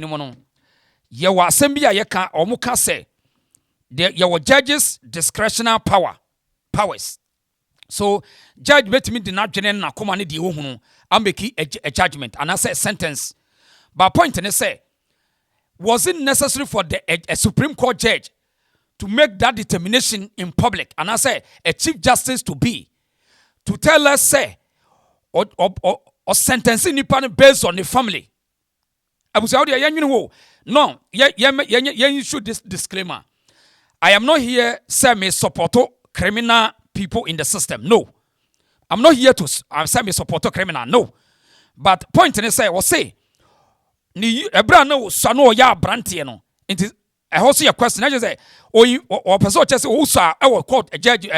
no ye wa assembly a ye ka omuka say your judges discretional powers. So judge betimi di na dwene na koma ne de ohunu am make a judgment and I say sentence. But point in say, was it necessary for a Supreme Court judge to make that determination in public? And I say a Chief Justice to tell us say or sentencing nipa based on the family. I was out there, no, you should this disclaimer. I am not here say me support criminal people in the system. No. I'm not here to say me support criminal. No. But point in say was say ni ebra no sano ya brantie no. It also your question. I just say or person just say usa e court a judge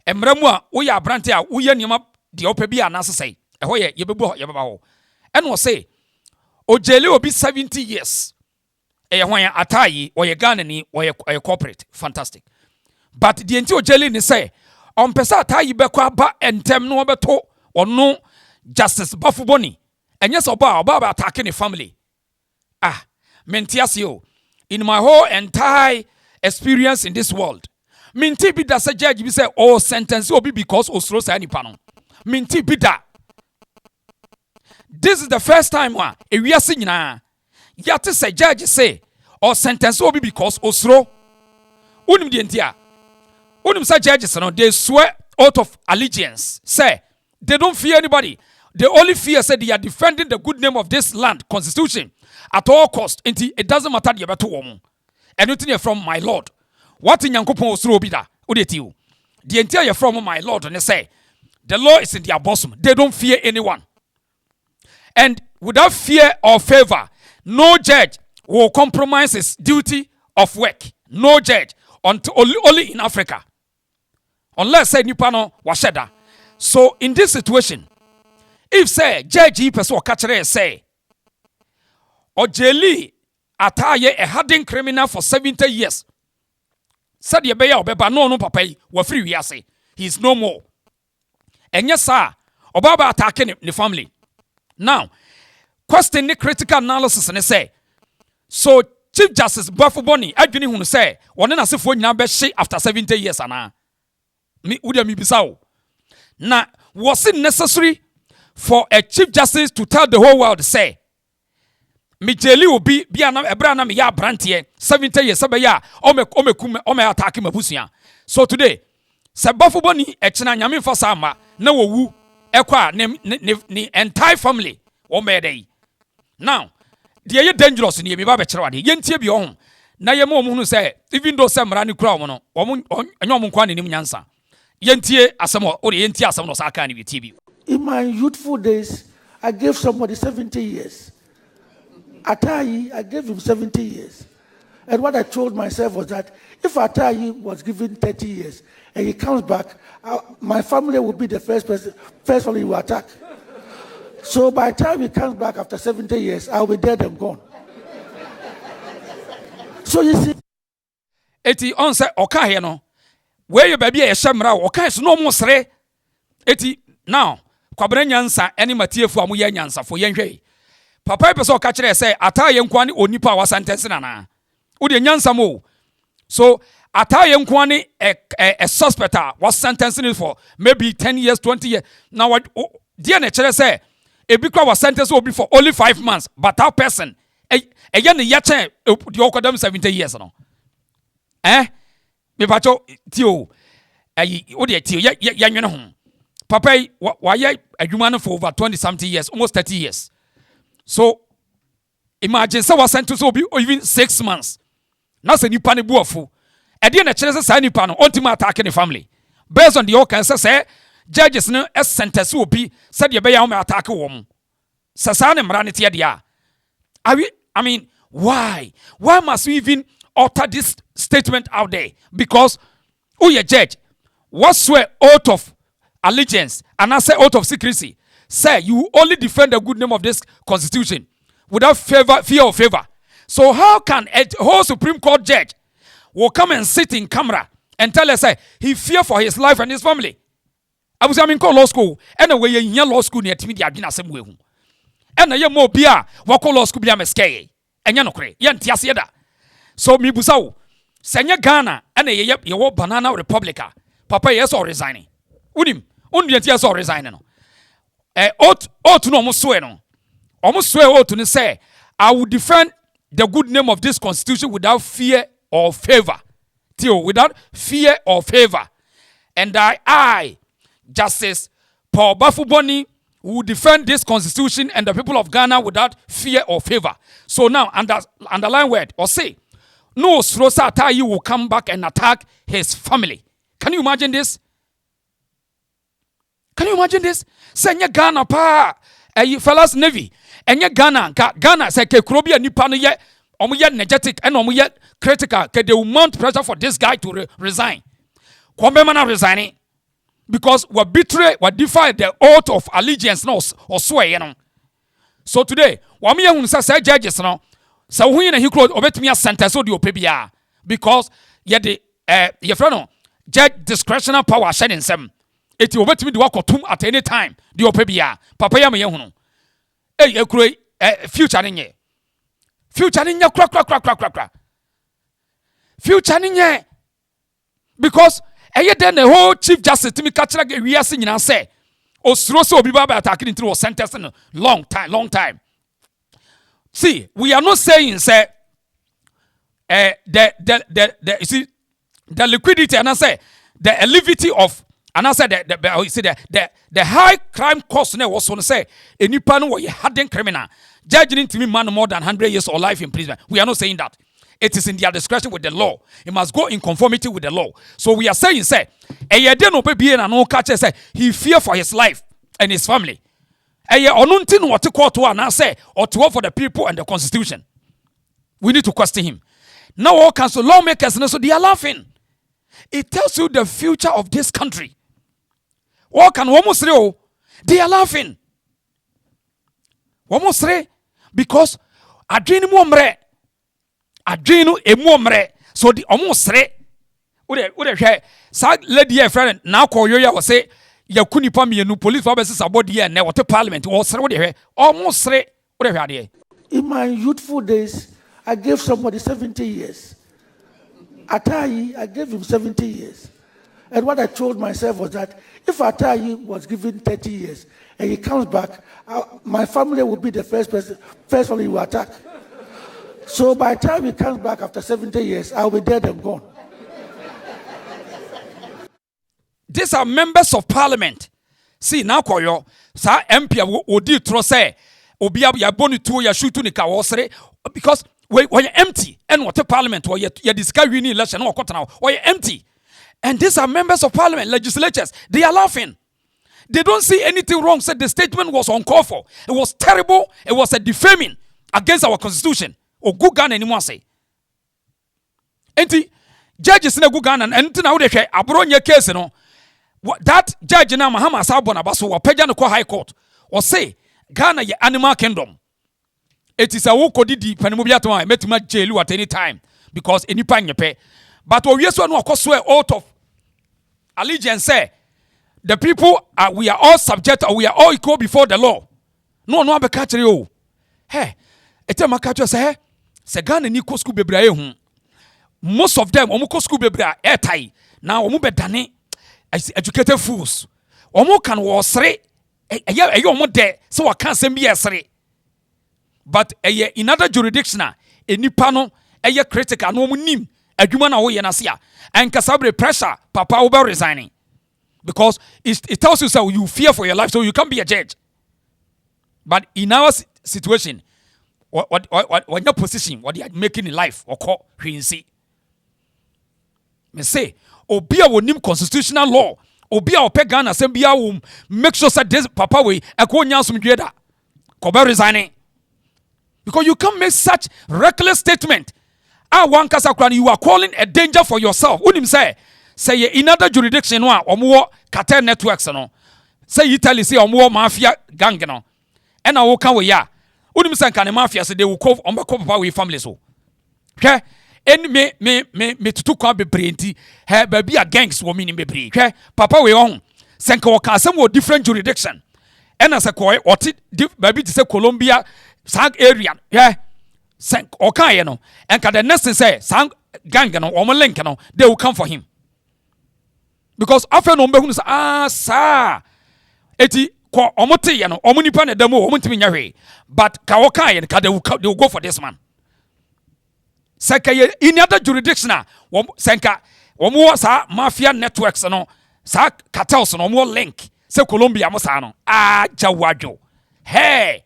emramu a wo ya brantie a wo ye niam de opa bi anase say e ho ye bebu ye baba ho. And was say o jele obi 70 years. When Atayi or a Ghanaian or a corporate, fantastic. But the entire jelly ni say on pesa Atayi bekwa ba entem no beto or no Justice Baffoe Boni and yes oba attacking the family. Mentiasio in my whole entire experience in this world. Minti bida say judge be say oh sentence will be because osro say ni pano. Minti bida. This is the first time one a we are seeing na. Yet say judge say or sentence will be because osro unim the entia unim say judges no they swear out of allegiance say they don't fear anybody, they only fear say they are defending the good name of this land constitution at all cost. It doesn't matter the beto woman anything from my lord what in yankopon osro bi da odeti the entire from my lord and they say the law is in their bosom, they don't fear anyone, and without fear or favor no judge will compromise his duty of work. No judge until only in Africa. Unless say Nipano washeda. So in this situation, if say judge person catcher say or jeli ataye a hardened criminal for 70 years. Said ye beya obeba no papa we free we say he is no more. And yes sir, obaba attacking the family. Now question the critical analysis and say so Chief Justice Baffoe Boni adwene hu say wona na sefo nyina be hye after 70 years ana me udia mi bisawo na was it necessary for a Chief Justice to tell the whole world say me jeli obi bia na ebra na me ya brantie 70 years be ya o me attack mabusia. So today se Baffoe Boni e kina nyame fa sama na wowu ekwa ni entire family o me dey. Now, the dangerous in the Baba Cherwadi, Yentia be on. Nayamo Munu say, even though some Rani Crown, or Yomunquan in Yansa. Yentia Asamo, or Yentia Asamo Sakani with TV. In my youthful days, I gave somebody 70 years. Atayi, I gave him 70 years. And what I told myself was that if Atayi was given 30 years and he comes back, my family will be the first family he will attack. So by the time he comes back after 70 years, I'll be dead and gone. So you see. Eti on say oka here no. Where your baby a shamra oka is no more sre. Eti now kwabere nyansa eni matiefu amu ye nyansa fo yenhwe. Papa person oka kire say ataye nkwa ni onipa wa sentence na na. Wo de nyansa mo. So ataye nkwa ni a suspect was sentencing for maybe 10 years, 20 years. Now what dia na kire say Ebikwa was sentenced will be for only 5 months, but that person, again, the yache, the Okodam 70 years. No, me pacho tio, odi tio, ya home. Papa, why a human for over 20 something years, almost 30 years. So imagine someone sentenced will be even 6 months. Now say ni pani buafu. Again, a chance say ni pano, ultimate attacking the family. Based on the occurrence, say. Judges no sentence will be said ye be ya me attack woman. Sasane mranity dia. I mean, why? Why must we even utter this statement out there? Because who ye judge? What swear oath of allegiance and I say oath of secrecy? Say you only defend the good name of this constitution without fear or favor. So how can a whole Supreme Court judge will come and sit in camera and tell us say he fear for his life and his family? I was in law school, and away in law school near Timmy Adina Samuel. And a young more beer, what law school be a mesque. enya nokre ye ntiase da so mi busa wo senya Ghana ana ye wo banana republica papa yes or resigning unim ondu ntia or resign no otu no omoso no omoso otu ne say I will defend the good name of this constitution without fear or favor. Without fear or favor. And I, Justice Paul Baffoe, will defend this constitution and the people of Ghana without fear or favor. So now, underline word, or say, no Srosa Atayi will come back and attack his family. Can you imagine this? Can you imagine this? Senya Ghana pa, fellas Navy. Enya Ghana say ke Krobia nipa no ye omo ye energetic and omo ye critical ke they will mount pressure for this guy to resign. Kwambema na resigning because we betray, we defy the oath of allegiance no or swear you know. So today, wa me ehun say judges no say hu na hikro obetumi a sentence odi opebia because ye de ye friend no judge discretionary power shedding sem. Eti obetumi de wakotum at any time de opebia papa ya me ehun no. Future ninye kra future ninye because then the whole chief justice timi catch like we are saying and say osuro so obi baba attacking into was sentence in long time. See, we are not saying say the you see the liquidity and I say the levity of and I said the high crime cost was on say any pan where you hardened criminal judging to me man more than 100 years or life imprisonment. We are not saying that. It is in their discretion with the law. It must go in conformity with the law. So we are saying say he fear for his life and his family. What to court to and say or to work for the people and the constitution. We need to question him. Now all council lawmakers so they are laughing. It tells you the future of this country. What can one say? They are laughing. One say because adrenu momre, adrenu emomre. So the almost say, would share. Sag lady friend now call you was say yakuni pami nu police officers about the and what parliament or say what almost say what they. In my youthful days, I gave somebody 70 years. Atayi, I gave him 70 years. And what I told myself was that if Atayi was given 30 years and he comes back, my family will be the first family he will attack. So by the time he comes back after 70 years, I'll be dead and gone. These are members of parliament. See, now koyo, sa MP odi tro say, obi ya boni tu ya shutu ni ka wosre because when you're empty and what a parliament where you discuss winning election or now you're empty. And these are members of parliament, legislatures. They are laughing. They don't see anything wrong. Said the statement was uncalled for. It was terrible. It was a defaming against our constitution. Or good gun anyone say. Enti judges in a good gun and now they say abronya case no. That judge na Mahama Sabona Baso or Pejano High Court or say Ghana ye animal kingdom. It is a woko didi penumubiato I met my jail at any time because any panya pay. But we also know swear oath of allegiance say the people we are all subject or we are all equal before the law. No be catch you. Hey, etema catch say se Ghana ni ko school bebre hu. Most of them omo ko school bebre airtie. Now omo be dane educated fools. Omo kan wo sere eyo omo de so wa kan sem bi esere. But in other jurisdiction, nipa no critical no nim adwuma na wo ye na sia and kasabre pressure papa over resigning because it tells you so you fear for your life so you can't be a judge. But in our situation what your position what you are making in life or call hwinsi me say obi a wonim constitutional law obi a opɛ Ghana asɛm bia wo make sure that this papa we ɛkɔ nya asomdwe da kɔbɛ resigning. Because you can't make such reckless statement. One kasakran, you are calling a danger for yourself. Unim say in other jurisdiction no omo cartel networks no. Say Italy say omo mafia gang no. And I walk away ya. Unim say kan mafia say they will call on papa we family so. Okay? And me tutu kwa bebre nti he baby a gangs wo me ni bebre. Okay? Papa we on. Senka wo ka some different jurisdiction. And as a koi what baby to say Colombia Sag area, yeah. Sen okay no. And the next thing say sang gang no or link no, they will come for him. Because after no behu say sir. Eti ko omote ye no omonipa na demo omontimi nya hwe. But ka okay and they will go for this man. Senka in other jurisdiction senka omo sa mafia networks no sa cartels no omo link se Colombia mo sa no jawadwo hey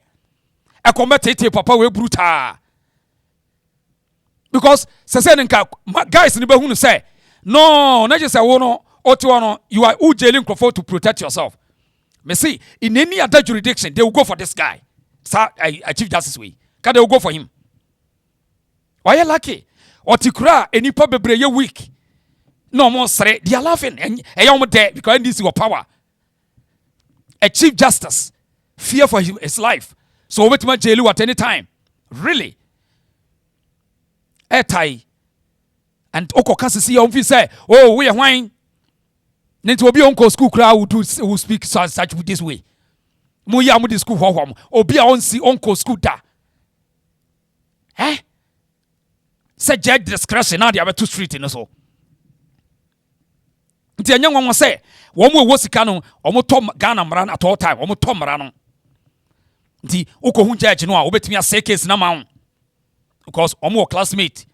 ekomete papa we brutal because se nka guys ni behunu say no na je say wo no oto no you are jailing Crawford to protect yourself. Me see in any other jurisdiction they will go for this guy sa Chief Justice way can they will go for him. Why you lucky? Otikura enipa bebre ye weak. No more sre. They are laughing and there because this is power. A Chief Justice fear for his life. So wait my jail at any time. Really? Etai. And Oko Kasi see on say, oh, we are wine. Need to be uncle school crowd who speak such this way. Muya mu school home. Obi on see uncle school da. Eh? Say judge discretion now they have 2 street in so. Nti anya nwanwa say wo mo wo sika no omo tom Ghana mran at all time omo tom mran no. Nti uko hu judge no a obetimi ase case na ma because omo classmate.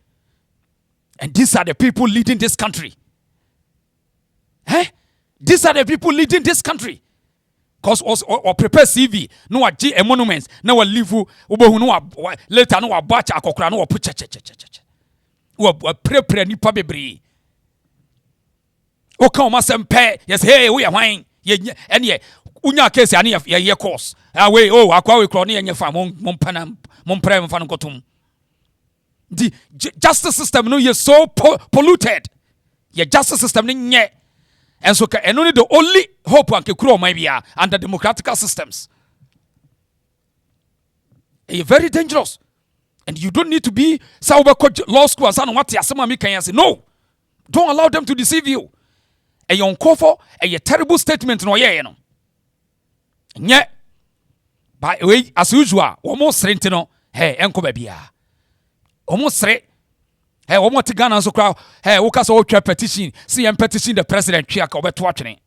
And these are the people leading this country. Eh? These are the people leading this country. Cause or prepare CV no ag a monuments na wa live obohu no later no wa batch akokra no wa put we prepare nipa bebre o kan o masempe yes hey we hwan ye ene unya case ane ye course we akwa we kro ne ye fa mon pray mfa no kotum the justice system no ye so polluted ye justice system no nye and so and only the only hope and kekuro my bia under democratic systems very dangerous. And you don't need to be law school and what you can say. No. Don't allow them to deceive you. A young for a terrible statement no yeah no. Nye by way as usual almost rentino hey enko babia. Almost re hey almost Ghana so crowd hey woka so petition see petition the president twa ka obeto atwene.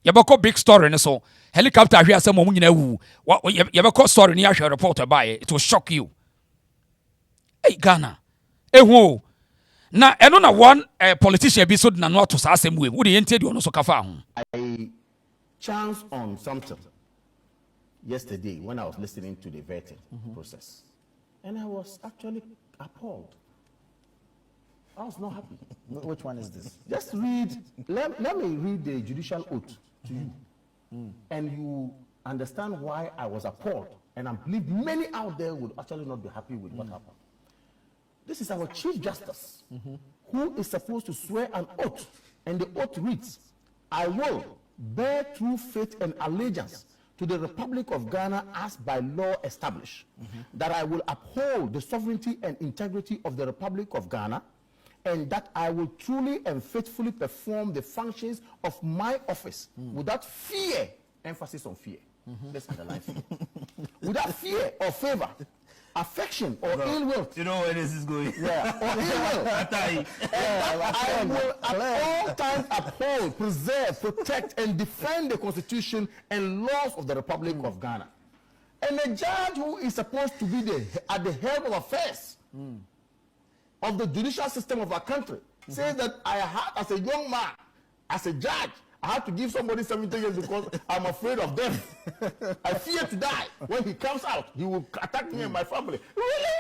Yabako big story so helicopter here some mu nyina wu. Yabako story ni ahwe report by it will shock you. Hey Ghana ehu na eno na one politician be so na no to sa asem we dey enti do no so kafa ho. I chanced on something yesterday when I was listening to the vetting process, and I was actually appalled. I was not happy. Which one is this? Just read. Let me read the judicial oath to you, and you understand why I was appalled. And I believe many out there would actually not be happy with what happened. This is our Chief Justice, who is supposed to swear an oath. And the oath reads, I will bear true faith and allegiance to the Republic of Ghana as by law established, that I will uphold the sovereignty and integrity of the Republic of Ghana, and that I will truly and faithfully perform the functions of my office without fear, emphasis on fear. Let's underline fear. Without fear or favor, affection or ill will. You know where this is going. Yeah, or ill will. I will at all times uphold, preserve, protect, and defend the Constitution and laws of the Republic of Ghana. And a judge who is supposed to be at the head of affairs of the judicial system of our country says that I had, as a young man, as a judge, I have to give somebody 70 years because I'm afraid of them. I fear to die. When he comes out, he will attack me and my family. Really?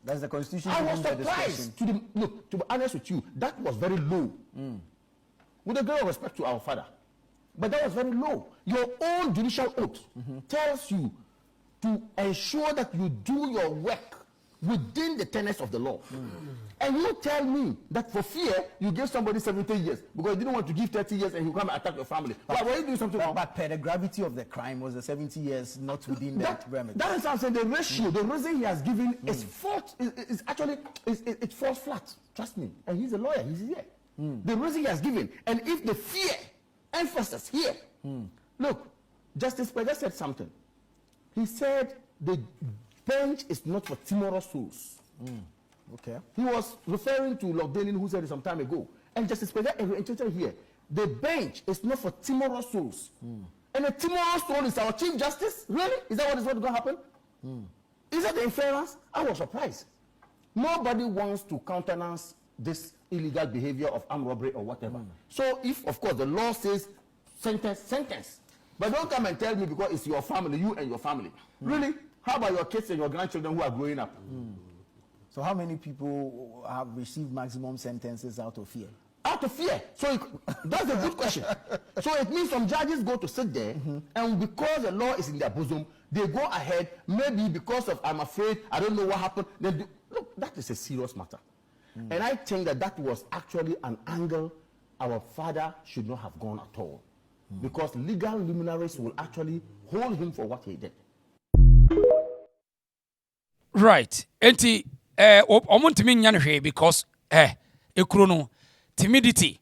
That's the Constitution. I was surprised. To be honest with you, that was very low. With a great respect to our father. But that was very low. Your own judicial oath tells you to ensure that you do your work within the tenets of the law. And you tell me that for fear, you gave somebody 70 years because you didn't want to give 30 years and you come and attack your family. Why were you doing something wrong? But the gravity of the crime was the 70 years not within that remedy. That is what I'm saying. The ratio, the reason he has given is false. Is actually it falls flat. Trust me. And he's a lawyer. He's here. The reason he has given, and if the fear, emphasis here. Look, Justice Pega said something. He said the bench is not for timorous souls. Okay. He was referring to Lord Denin, who said it some time ago. And Justice Pega interpreted here. The bench is not for timorous souls. And a timorous soul is our Chief Justice? Really? Is that what is going to happen? Is that the inference? I was surprised. Nobody wants to countenance this illegal behavior of armed robbery or whatever. So if, of course, the law says sentence. But don't come and tell me because it's your family, you and your family. Really? How about your kids and your grandchildren who are growing up? So how many people have received maximum sentences out of fear? Out of fear. So that's a good question. So it means some judges go to sit there, and because the law is in their bosom, they go ahead, maybe because of, I'm afraid, I don't know what happened. Look, that is a serious matter. And I think that was actually an angle our father should not have gone at all. Because legal luminaries will actually hold him for what he did. Right. Enti, omuntimi nyanhwe because, ekrono, timidity,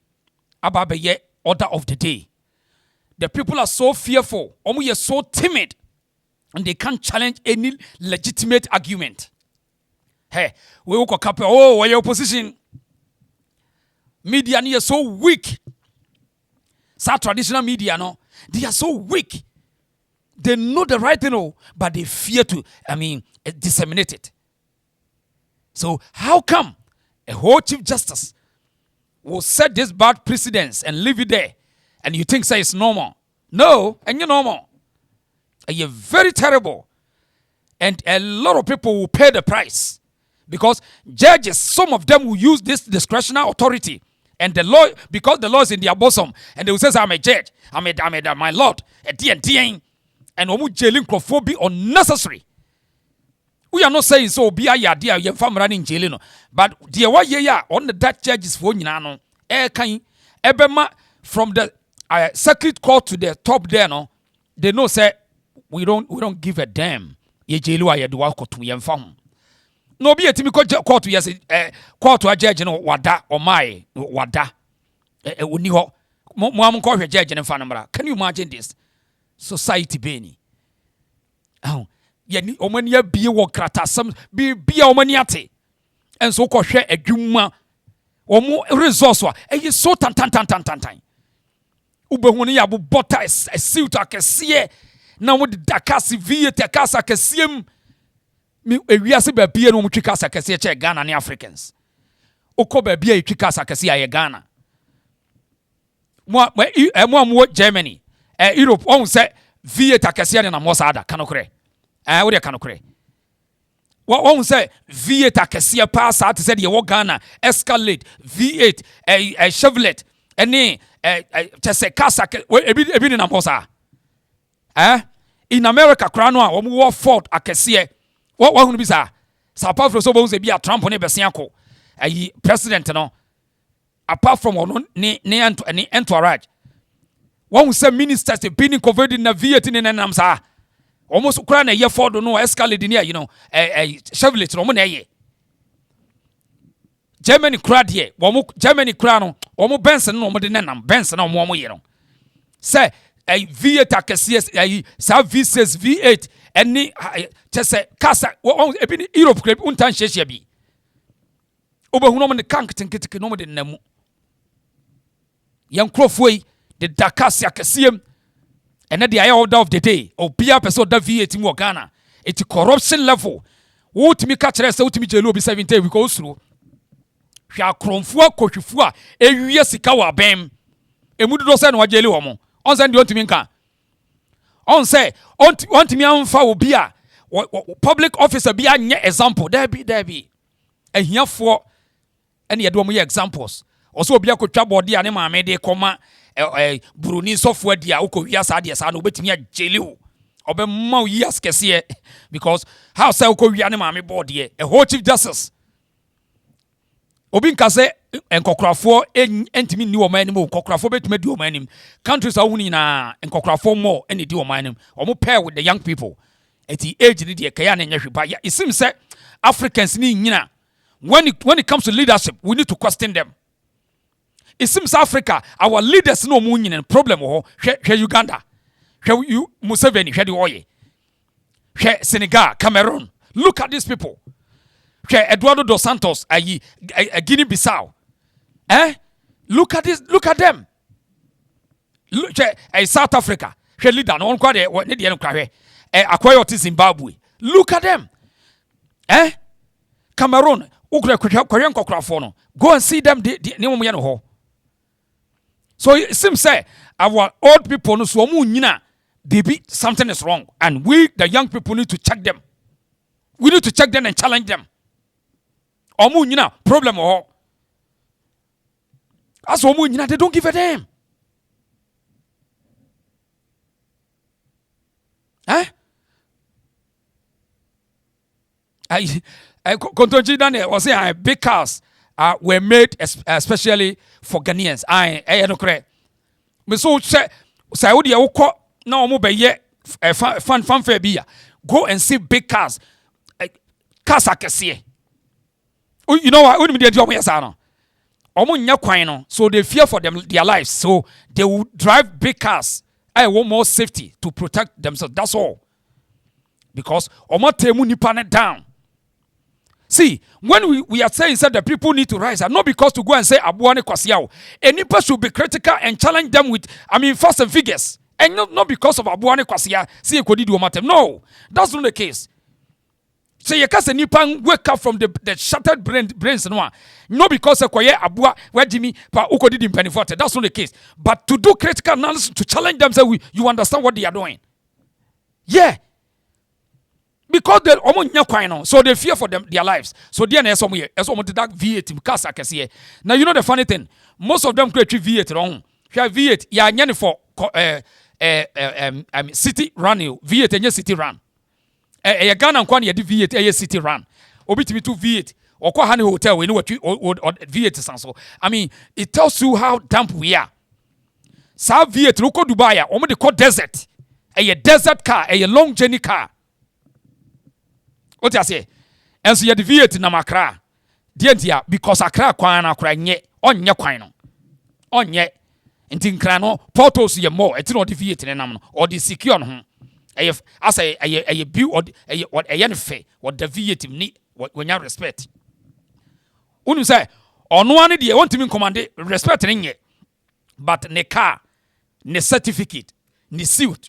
ababeye order of the day. The people are so fearful, omu so timid, and they can't challenge any legitimate argument. Hey, we will kapel, oh, where your opposition? Media is so weak. Sa traditional media, no, they are so weak. They know the right thing, but they fear to, disseminate it. So how come a whole Chief Justice will set this bad precedence and leave it there, and you think say it's normal? No, and you're normal. And you're very terrible. And a lot of people will pay the price. Because judges, some of them will use this discretionary authority. And the law, because the law is in their bosom, and they will say, I'm a judge, my lord, a DNT, and omu jailing be unnecessary. We are not saying so be a dear young family running jail, but dear what ya on the Dutch judges for Ninano, Ebema from the circuit court to the top there, no, they know say we don't give a damn. Ye jailu ya duwako to young fam. No be a typical court to yes, court to a judge no wada or my wada. Uniho Mom call your judge and family. Can you imagine this? Society Benny. Oh. Yeni omania be wokrata some be omaniate and so called share a juma or more resource and you so tan ubehuni abu bota a suit a cassier now with the dakasi via takasa cassium we are sibe be no muchikasa cassia check Ghana and Africans okobe be a chikasa cassia Ghana more Germany Europe on say via takasia and a mosada canocre. What you can't what one say V8 Acacia pass out said you Ghana Escalade V8 a Chevrolet any just a casa in a mosa in America Cranoa or more Ford Acacia what one be sa apart from so bones be a Trump on a Besianco a president no apart from one near any entourage one say ministers have been covered in a V8 in an amsa. Almost crying a year for no escalade in here, a Chevrolet Roman. Germany cried here, Germany crown, almost Benson, no more than Benson, no more, say a V8 Acacias, a South V6 V8, and just a Casa, Europe clip, untan Sheshabi. Oberhunoman the Kank and Kitty no than Nemo. Young Crofway, the Dakas Acacium. And at the order of the day, or be up so that V8 in Ghana, it's a corruption level. What me catch us out to me to be 17 we go through. Shall Cromfua, Cochifua, a year Sikawa Bam, a Mudosan or Jelly on send you to Minka. On say, on me on foul beer, public officer be an example, there be. And here for any adorable examples. Also be a coach body anima made a comma. Bruni software dia uko wiasa dia sa no betimi ageli wo obemma wias kese because how say uko wiane ma me board ye a whole Chief Justice obi nka say enkokrafo entimi ni wo manim enkokrafo betimi di wo manim countries a woni na enkokrafo more eni di wo manim omo pair with the young people at the age ni de kaya na nyahwe ba it seems say Africans ni nyina when it comes to leadership we need to question them. It seems Africa, our leaders no money and problem. Share Uganda, share you Museveni, share the Oye, share Senegal, Cameroon, Look at these people. Okay, Eduardo dos Santos, Guinea-Bissau. Look at this. Look at them. Look, South Africa. Leader, no one quite acquire Zimbabwe. Look at them. Cameroon. Go and see them. So it seems say our old people no so baby, something is wrong, and we the young people need to check them. We need to check them and challenge them. Problem or as they don't give a damn. I continue Daniel was saying big cars were made especially for Ghanaians. I no correct. Me so say wo de wo na omo be ye fan fair bia. Go and see big cars. Cars akese. You know what? When me dey do omo yesa no. Omo nya kwan no, so they fear for their lives. So they will drive big cars. I want more safety to protect themselves. That's all. Because omo temu nipa ne down. See, when we are saying that the people need to rise, and not because to go and say Abuane Kwasiao, and people should be critical and challenge them with, facts and figures. And not because of Abuane Kwasia, see Kodi do matter. No, that's not the case. So you can't say Nipan wake up from the shattered brains no. Not because of Koye Abua, where Jimmy, but Ukodi didn't penny for it. That's not the case. But to do critical analysis, to challenge them, say you understand what they are doing. Yeah. Because they so they fear for their lives. So they are somewhere. As someone to that V8 because I can see. Now you know the funny thing. Most of them create V8 wrong. V8, yeah, for city run. V8 and city run. A Ghana and the V8 a city run. Obiti to V8 or Kohani Hotel. We know what V8 is. So it tells you how damp we are. Sa V8 Ruko Dubai. Omo de call desert. A desert car. A long journey car. What I say? And so you have V8 na Accra. Dear, because Accra kwana kra nye onye kwan no. Onye nti nkra no portals ye more eti no the V8 ne nam no or the secure no. As a view or a fe what the V8 ni when you respect. Unu say ono ane de want me command respect nye. But ne car, ne certificate, ne suit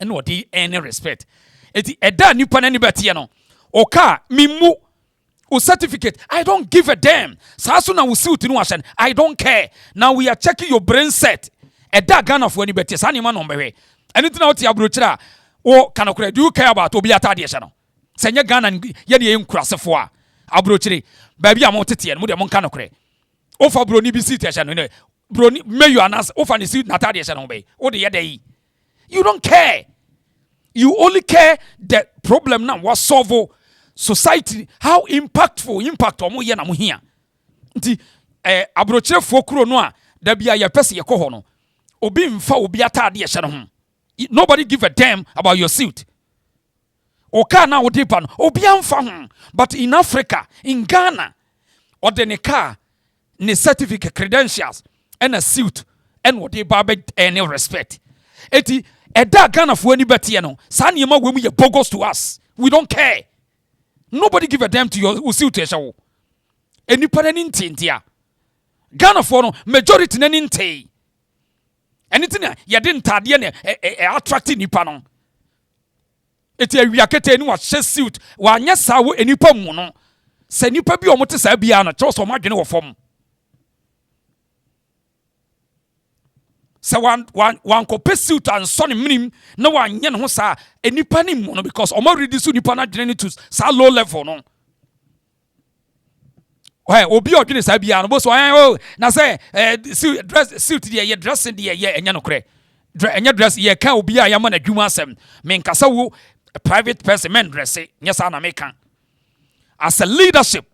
and what the any respect. Eti eda nipa na ni betie no. Oka mimu o certificate. I don't give a damn. Sasu na usi no ashen. I don't care. Now we are checking your brain set. Eda Ghana for any better. Sani man ombewe. Anything out ya brochira. O kanokure. Do you care about obi atade shano? Senye Ghana ye de nkurase fo a. Abrochire. Baby amotete no de mon kanokure. Ofa broni bi sit shano ne. Broni meyu anas ofa ni sit natade shano be. O de ye dey. You don't care. You only care the problem now was solve society, how impactful impact omo ye na mo hia. Nti abrochire fo kuro no a da bia ye pese ye ko ho no. Obi mfa obi atade ye hye no ho. Nobody give a damn about your suit. Oka na wo depa no obi amfa ho. But in Africa, in Ghana, or the car, ne certificate credentials and a suit and what they barbe any respect. Eti eda Ghana for any better no. San yema we ye bogus to us. We don't care. Nobody give a damn to your suit show. Any panin tintia. Ghana for no majority ninte. Anything ya didn't tadian attracting nipa no. Eti awiakete ni wa suit wa anya sawo enipa mu no. Se nipa bi omote sa bia no cho so madwene wo fom. So one copy suit and sonny minim no one yen ho sa enipa ni mu no because omo ready so nipa na dwene to sa low level no. Why obi odwene sa bia no bo so na say suit dey ye dressing dey ye enya no kre. Enya dress ye kan obi a yama na dwuma asem. Men kasa wo a private person men dress nya sa na me kan. As a leadership,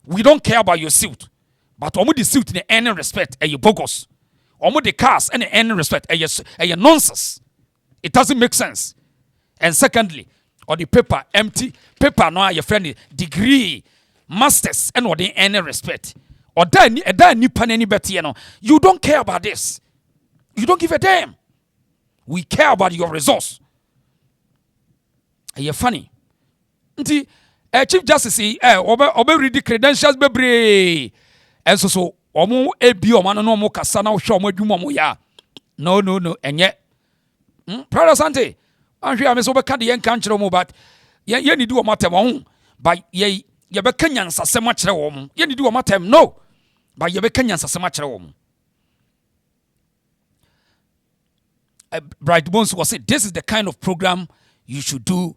we don't care about your suit. But omo the suit in any respect e you bogus. Omo the cars and any respect a nonsense. It doesn't make sense. And secondly, or the paper empty paper no your friend degree masters and or the any respect. Or that nipa any better no. You don't care about this. You don't give a damn. We care about your resource. Are you funny? Nti Chief Justice obe read the credentials bebre enso so omo ebi omo no omo kasa na wo hwe omo adwuma omo ya no enye brother Sante anhwe am so be ka de yen kan kire omo but ye need omo atem ho but ye be ka nyansasem a kire omo ye need omo atem no but ye be ka nyansasem a kire omo. Bright Bones was saying, this is the kind of program you should do.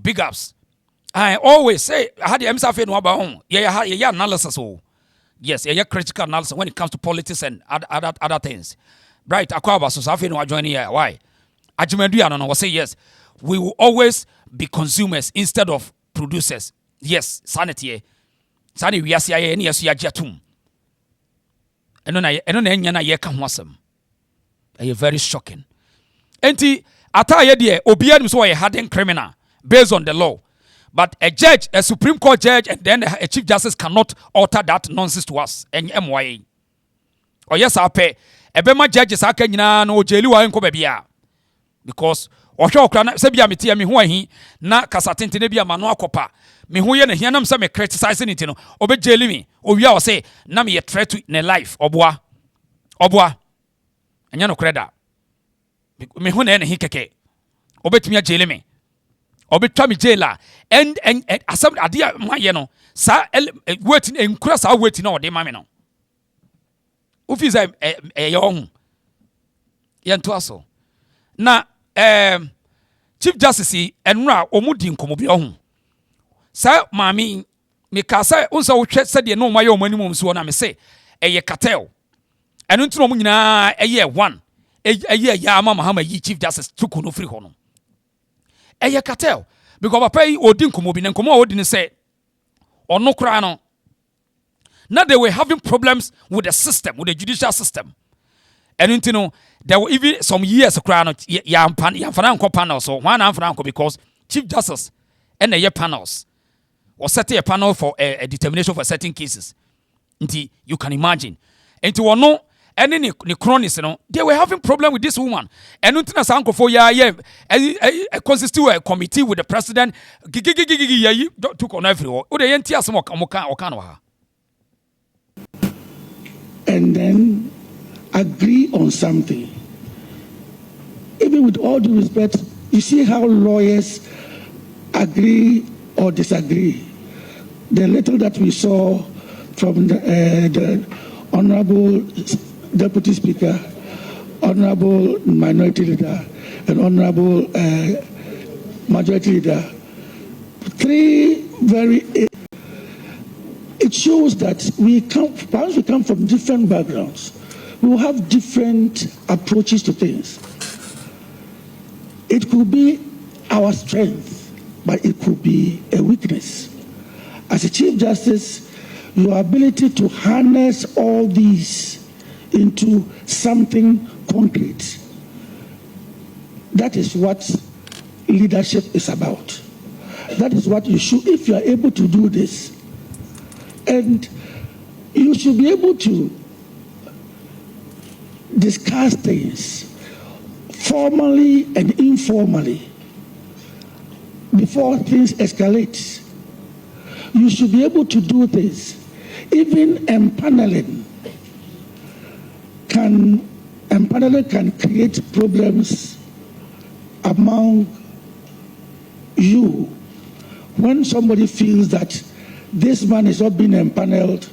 Big ups. I always say, I had the MSAF no about home. Yeah, analysis. Oh, yes, yeah, critical analysis when it comes to politics and other things. Bright, Akwaba, so Safi no joining here. Why? Ajumendu was say yes. We will always be consumers instead of producers. Yes, sanity. Sani we are saying yes, we are jatum. And then I ye can wasem. Very shocking. Enti ataye de obian so a hardened criminal based on the law, but a judge, a Supreme Court judge, and then a Chief Justice cannot alter that nonsense to us. And MYA. Or yes, I pay. Ebema judges aka nyina no jeli wa enko bebia because ohwe okra na se bia metia me ho ahi na kasatente na bia mano akopa me ho ye na hianam se me criticize nti no obe jeli me owia o say na me ye threat to ne life oboa anya no kreda me ho na hi keke obetumi ajele me obetwa me jela and asam ade maye no sa wait enkura sa wait na ode ma me no ufiza yohu yento aso na Chief Justice enra omudi nkomobi ohun sa mami me ka sa unsa wo hwe se de no maye omanimum so na me se eye cartel enu ntino mu nyina eye one eye ya ama Mahama yi Chief Justice tuku no free ho no eye cartel because papa yi odi nkomobi na nkomo odi ne se ono kra no. Now they were having problems with the system, with the judicial system. And you know, there were even some years ago, panels, so one because Chief Justice and the panels was setting a panel for a determination for certain cases. You can imagine. And to know any chronics, you know, they were having problem with this woman. And until a sanko for consisted a committee with the president, took on everyone. And then agree on something. Even with all due respect, you see how lawyers agree or disagree. The little that we saw from the Honorable Deputy Speaker, Honorable Minority Leader, and Honorable Majority Leader, three very... It shows that perhaps we come from different backgrounds. We will have different approaches to things. It could be our strength, but it could be a weakness. As a Chief Justice, your ability to harness all these into something concrete, that is what leadership is about. That is what you should, if you are able to do this, and you should be able to discuss things formally and informally before things escalate. You should be able to do this. Even empaneling can create problems among you when somebody feels that this man is not being empaneled.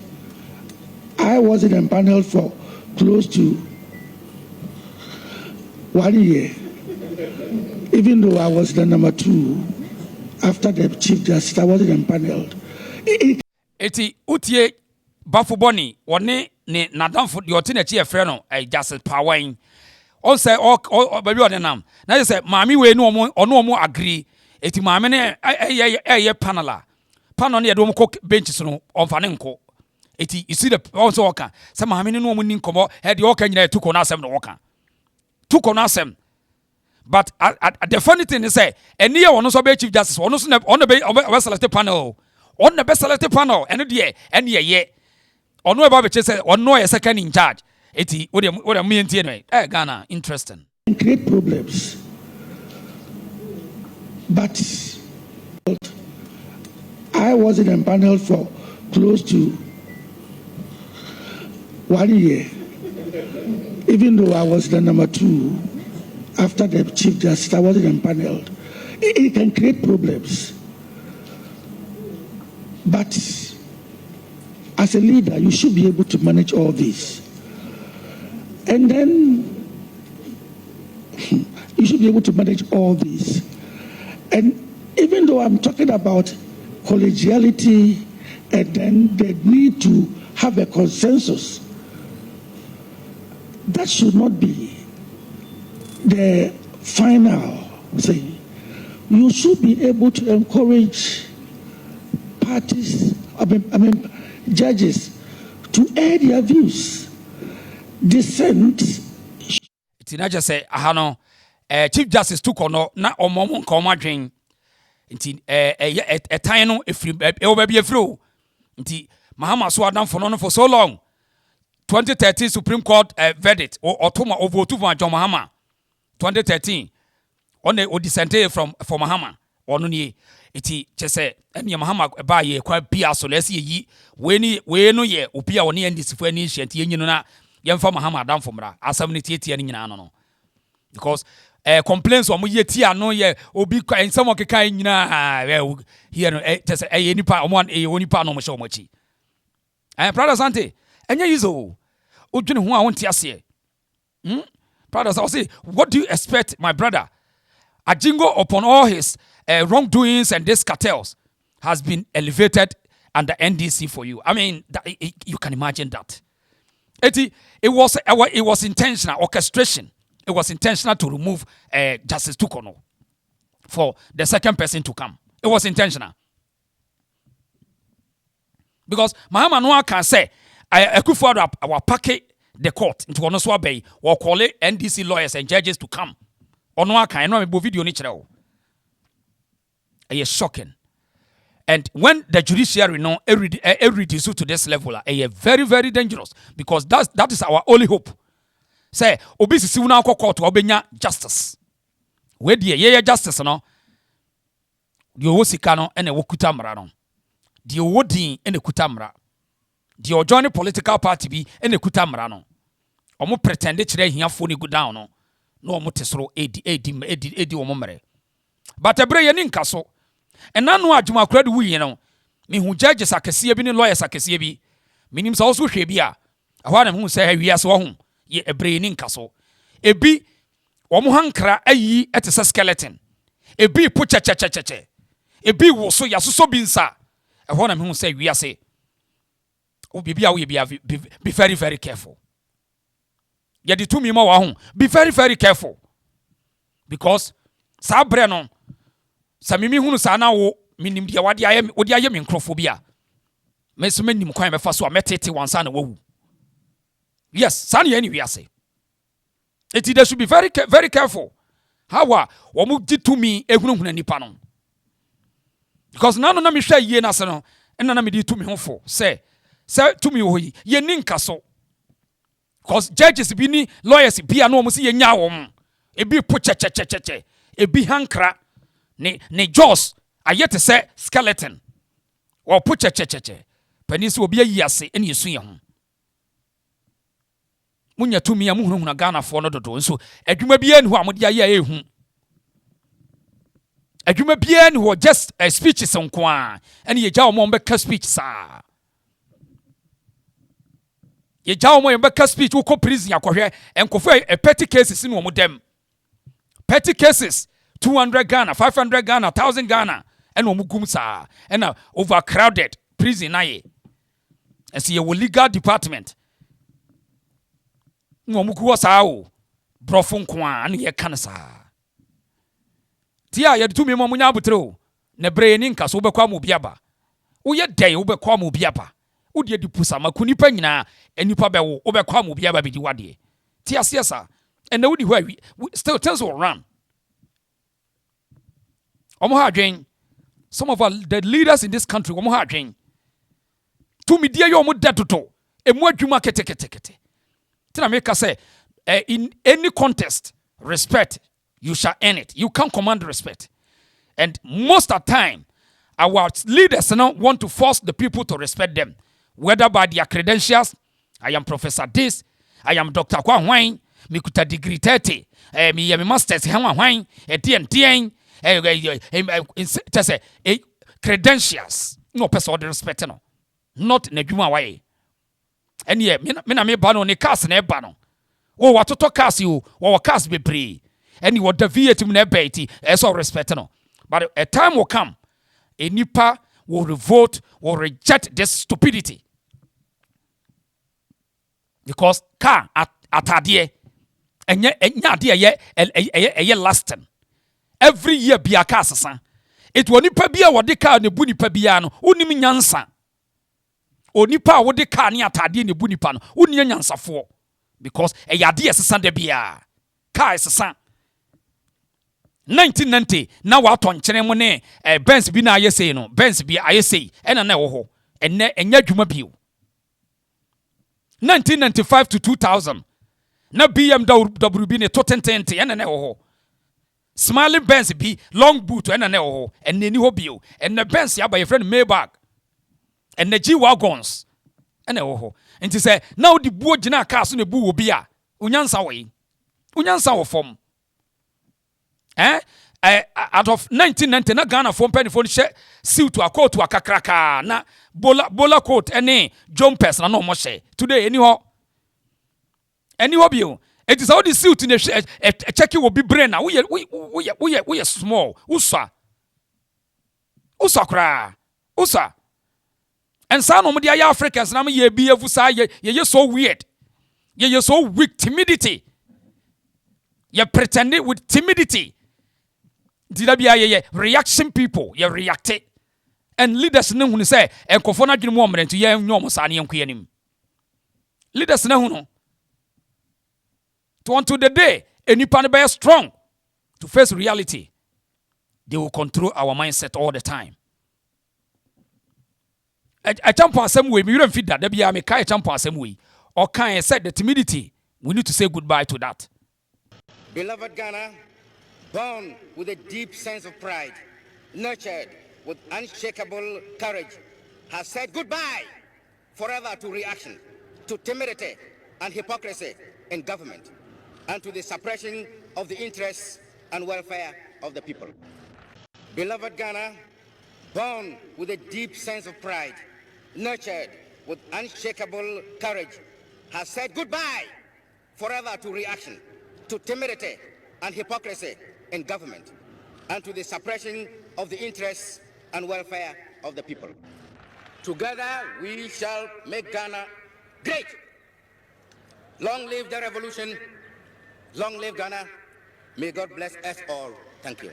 I wasn't empaneled for close to 1 year, even though I was the number 2 after the Chief Justice. I wasn't empaneled. Eti utie Baffoe boni wone ne nadamfo de ote na chi efre no Justice Pawan on say baby odenam na say maami we no omo agree eti maami ne eye panela panel ne yedom ko benches no onfa ne nko eti you see the also worker say maami ne no omo ni nkomo e de worker nyina tuko na asem no worker tuko na asem. But the funny thing is say eni ye wono so be Chief Justice wono so on be select panel on the best select panel eno de eni ye ono e ba be say ono ye second in charge eti what me ntie no Ghana interesting and create problems. But I wasn't empaneled for close to 1 year, even though I was the number 2 after the Chief Justice. I wasn't empaneled. It can create problems. But as a leader, you should be able to manage all this. And then you should be able to manage all this. And even though I'm talking about collegiality and then the need to have a consensus, that should not be the final thing. You should be able to encourage parties, judges, to air their views. Dissent. Tinaja say, ahano, Chief Justice took on na omomo nkoma dwen. Nti time no efri baby efro. Nti Mahama so adam for no for so long. 2013 Supreme Court verdict or Otoma over to John Mahama. 2013 on the dissent from Mahama or nuni iti chese eni Mahama ba ye kwa bia so let's yi we no ye opia oni ndisi fo ani hye nti na yemfa Mahama adam fomra asam ne tie ni nyina no because complaints omo ye tie ano ye obi ensam okeka nyina here no chese nipa omo nipa no mo hye omo chi brother Sante enye yizo odwene ho a wonte ase brothers, I'll say, what do you expect, my brother? Ajingo, upon all his wrongdoings and these cartels, has been elevated under NDC for you. I mean, you can imagine that. It was intentional orchestration. It was intentional to remove Justice Tukono for the second person to come. It was intentional. Because Mahama Noah can say, I could forward our packet the court into Onoswa Bay or call it NDC lawyers and judges to come. Onwa can no video ni chero. It's shocking. And when the judiciary no reduce to this level, very, very dangerous because that is our only hope. Say obi sisi una court obenya justice. We die justice no. The wosika no ene wokuta mra no. The wodin ene kuta mra. The ojoine political party bi ene kuta mra no. Omo pretend kire hiafo ni go down no. No omo tesoro edi omo mre. But ebre ye ni nka so. Enano adwuma kura de wuyi no. Me hu judges akese bi ni lawyers akese bi. Minim sa also hwe bi a. Ahwa na hu say wiase wo hu. Ye ebre ni nka so. Ebi omo hankra ayi etese skeleton. Ebi po chechechecheche. Ebi wo so yasoso bi nsa. Ahwa na hu say wiase. Be very, very careful. Yadi to me more. Be very, very careful. Because Sabreno, Samimi Hunusana, minim dia wadi I am in crophobia. Miss Minim Crime Faso, metete one son. Yes, Sunny anyway, I say. They should be very, very careful. How what did to me a room any panel? Because none of them share ye national, and none of me did to me home for. Say to me, ye ninka so. Because judges be ni lawyers be no musi ye nyawom. E be puchechecheche. E be hankra. Ne jaws. A yet to say skeleton. Or puchechecheche. Penis will be a yase and you see him. Munya to me a moon na Ghana for another door. So a Jumabian who am dia ye hum. A Jumabian who just a speech is on qua. And ye jaw mombe speech, sir. Ye jaw mo yemba speech wo ko prison akohwe enkofa a petty cases in wo dem petty cases 200 Ghana 500 Ghana 1000 Ghana and wo mugum sa and overcrowded prison na ye esi ye legal department wo mugu sa o brofo nko a na ye kan sa tia ye tumi mo munya abutre na bre ni nka so wo bekwa mo biaba wo ye den wo bekwa mo biaba Udi di pusa makunipa nyina enipa bewo obekwa mu bia ba bidi wade ti asiesa and na udi hwa still tells will run omo ha adwen some of the leaders in this country omo ha adwen to me dia yo omo detoto emu adwuma kete tina make say in any contest respect you shall earn it. You can't command respect, and most of the time our leaders want to force the people to respect them, whether by their credentials. I am Professor this, I am Dr. Kwa Hwang, me kuta degree 30, me masters Hwang Hwang, credentials. No person respect no. Not in a human way. And yeah, me bano ne cast ne bano. Oh, what to cast you, or cast be bree. And you will deviate to me baity, as all respect no. But a time will come, a nipa will revolt or reject this stupidity. Because car at adie, and yet lasting. Every year be a cassa. It will nipa be a what they car ne buni pabiano, unimi nyansa. O nipa wo de car ni atade ne bunipa no wonni nyansafo because e yade esesa da bia car esesa 1990 na wa to nkyere mu ne Benz bi na ayesei no Benz bi ayesei ena na wo ho enne enya dwuma bio 1995 to 2000 na BMW bi ne to tentente ena na wo ho smiling Benz bi long boot ena na wo ho enne ni ho bio enne Benz ya ba your friend Maybach and the G-Wagons. And and to say, now the board jina cast on the boo will be a Unyansa way. Unyansa form. Out of 1990, na Ghana form penny phone share, suit to a coat to a kakraka, na bola coat, any jumpers, and no more share. Today, anyhow. You. It is all the suit in a check will be brain. Now we are small. Usa kra. Usa. And some of the Africans, now ye be you're so weird. You're so weak, timidity. You pretending with timidity. Did I be reaction people? You reacted. And leaders know who say, and Kofona Jim woman to young normal Sani and Queenim. Leaders know who. To unto the day, any pan strong to face reality. They will control our mindset all the time. A champion assembly, we don't feed that. There be a Mekai champion assembly. Or can I said the timidity? We need to say goodbye to that. Beloved Ghana, born with a deep sense of pride, nurtured with unshakable courage, has said goodbye forever to reaction, to timidity and hypocrisy in government, and to the suppression of the interests and welfare of the people. Beloved Ghana, born with a deep sense of pride, nurtured with unshakable courage, has said goodbye forever to reaction, to timidity and hypocrisy in government, and to the suppression of the interests and welfare of the people. Together we shall make Ghana great. Long live the revolution. Long live Ghana. May God bless us all. Thank you.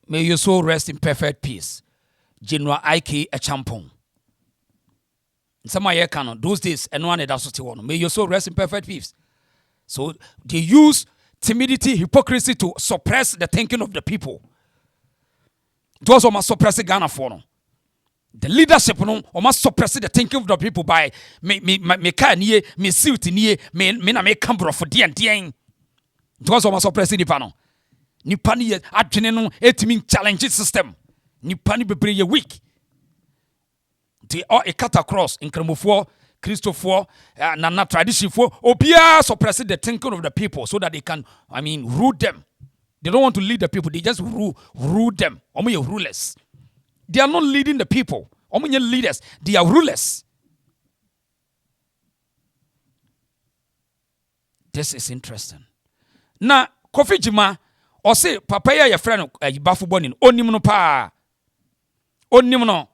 May your soul rest in perfect peace. General Ike Echampong. Some of you canon those days and one that's what may your soul rest in perfect peace. So they use timidity, hypocrisy to suppress the thinking of the people. Those who must suppress Ghana for no. The leadership no must suppress the thinking of the people by me can ye me suit nie me na me cambro for dien. Those who must suppress the panel. Nipa ni adwene no etimi challenge system. Nipa ni bebre ye weak. They all a cut across in Kremofo, Christopher, Nana tradition for Obia suppressing the thinking of the people so that they can, rule them. They don't want to lead the people, they just rule them. Omo rulers. They are not leading the people. Omo leaders, they are rulers. This is interesting. Now, Kofi Jima, or say, Papa, your friend, Baffoe Bonin, onim no pa. Onim no.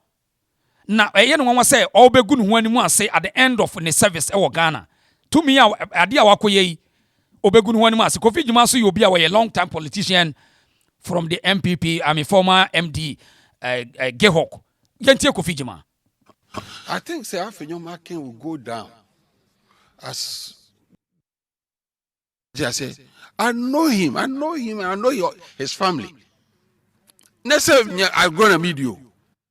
Na no one say all be good when you say at the end of the service e Ghana. To me ade a wakoye obegun when you say Kofi Jima so you be a long time politician from the MPP, former MD Gehok. Gentie Kofi Jima. I think say Afenyo Makin will go down as I say I know him, I know his family. Next I'm gonna meet you.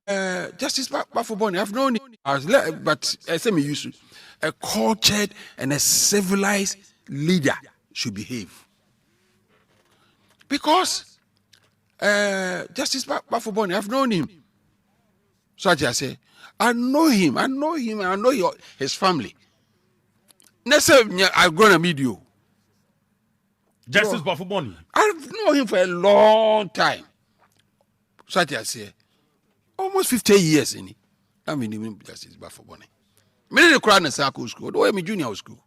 Justice Baffoe, I've known him, but as me used to, a cultured and a civilized leader should behave. Because Justice Baffoe Bonnie, I've known him. So I just say, I know him, I know his family. Next time I'm going to meet you. Justice Baffoe Bonnie. I've known him for a long time. So I just say, almost 50 years in it. I mean, even Justice Baffoe Bonnie. Me didn't cry in circle school. The way me junior school.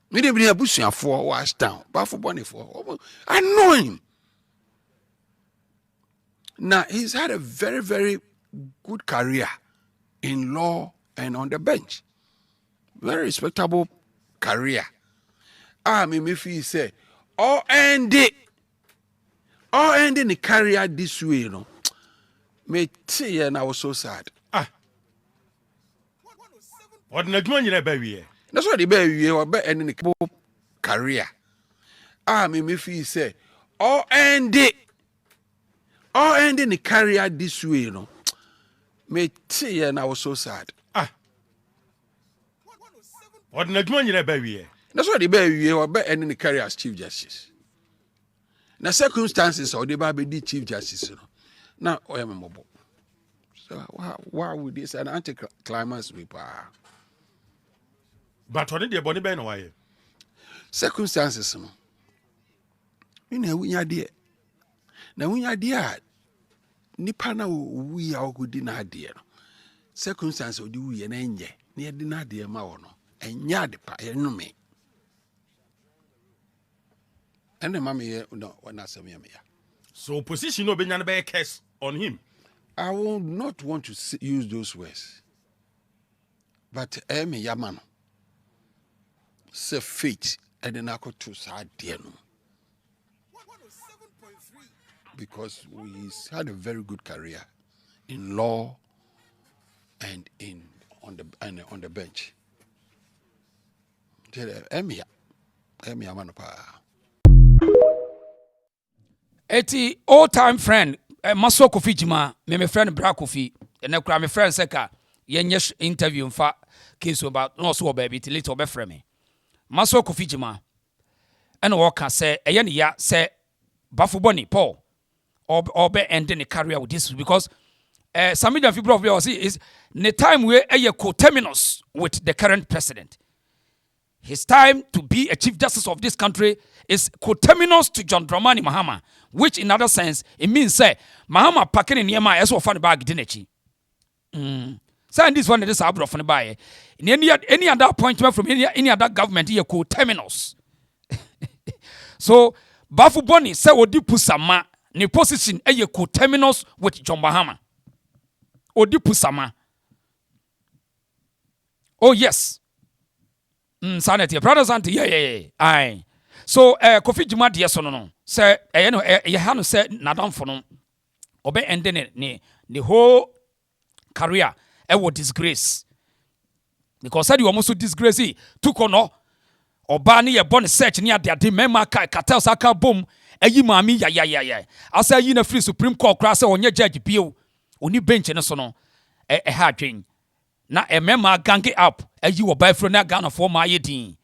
Me didn't bring a bush for was down. Baffoe Bonnie for. I know him. Now he's had a very, very good career in law and on the bench. Very respectable career. Me feel say, all ending the career this way, you know. Me see, and I was so sad. What the man you baby? That's why the baby or be ending the career. Me feel say, all ending the career this way, you know. Me see, and I was so sad. What the man you baby? That's why the baby or be ending the career as Chief Justice. Now circumstances or the baby the Chief Justice, you know. Now I am mobile. So why would this an anti-climax be? But what did the Bonnie Ben why? Circumstances, no. You know, when you're there. Now, when you're there, Nipana, we are good in idea. Circumstances will do an angel near the Nadia Maono, and yard the no me. And the mammy, no, when I say me. So, position no being a case on him. I will not want to use those words. But me Yaman. Say fate and then I could to sad dear no. Because he's had a very good career in law and on the bench. Emia Manapa. Eti old time friend Maso Kofi Jima, me friend Bra Kofi, and now my friend Seka, yenyesh interview fa case about no so baby till little be frame me. Maso Kofi Jima, and Walker say, a ya say Baffoe Bonnie Paul, or be ending a career with this because some million people of yours is the time where a co-terminus with the current president. His time to be a chief justice of this country is co-terminus to John Dramani Mahama, which in other sense, it means say, Mahama packing in Yama as well for the bag dinechi. So this one is out from the buy. In any other appointment from any other government, here co-terminus. So, Baffoe Bonnie say Odi Pusama, ne position a co-terminus with John Mahama. Odi Pusama. Oh, yes. Sanity, brothers and yeah. Aye. So, Kofi Jima dear son no. Say, you have said Nadam for no. Obe ending the whole career was disgrace. Because said you almost so disgrace took on no. Oba ni ye born search near their demema cartel saka boom. Eyi mami ya. I say you na free Supreme Court class on your judge bio. Oni bench na so no. Hard train. Na emema gang it up as you were by from that gun for my din.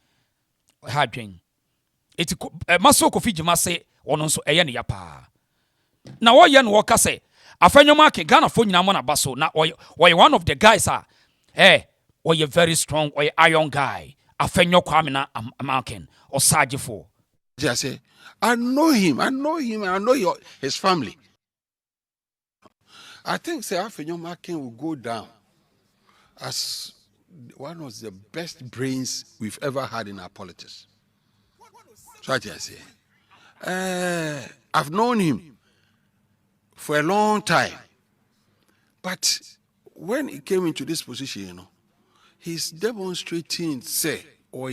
Hard train. It's Maso Kofi Jima say on so a yapa. Now what yan walker say, a friend your market Ghana for Namona Basso. Now or one of the guys are or you're very strong or iron guy. A friend your Kwamina American or Sajifo. Just say, I know him, his family. I think say Afenyo Makin will go down as one of the best brains we've ever had in our politics. So I just say, I've known him for a long time. But when he came into this position, he's demonstrating, say, or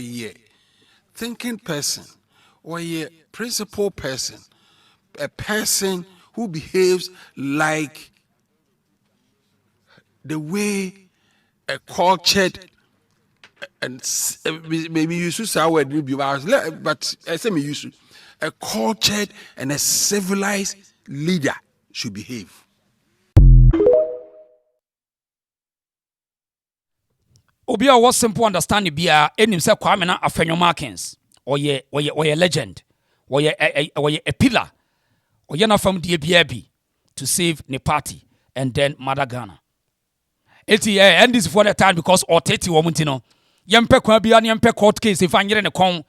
thinking person, or principled person, a person who behaves like the way a cultured and maybe you should say word but I say me use a cultured and a civilized leader should behave. Obia was simple understanding bia enim se Kwame na Afenyo Markins or ye legend or ye a pillar oyena fam die bia bi to save the party and then Mother Ghana. Eti end this for the time because oteti wo mutino. Yempe kwa bia ne yempe court case if anyere ne kon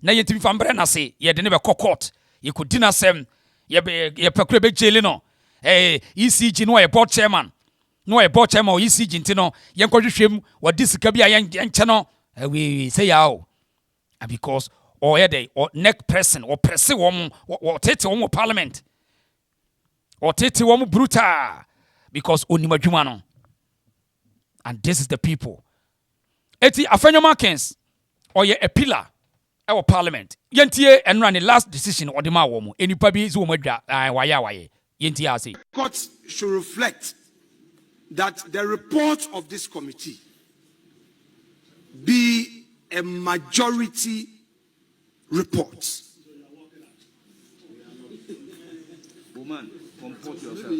na yetimi fambre na se ye de ne be court ye could dinner sem ye pekure be jail no ECG no ye board chairman no ye board chairman or ECG ntino ye nkwohwehwem wodi sika bia ye nche no we say yawo because or ye dey or neck person or press wo tete wo parliament or tete wo brutal because onimadwuma no. And this is the people. Eti Afenyo Markins or ye a pillar our parliament. Yentie and run the last decision or the ma womu. Enipa bi zu omodwa waya waye. Yentie ase. Courts should reflect that the report of this committee be a majority report. Woman, comport yourself.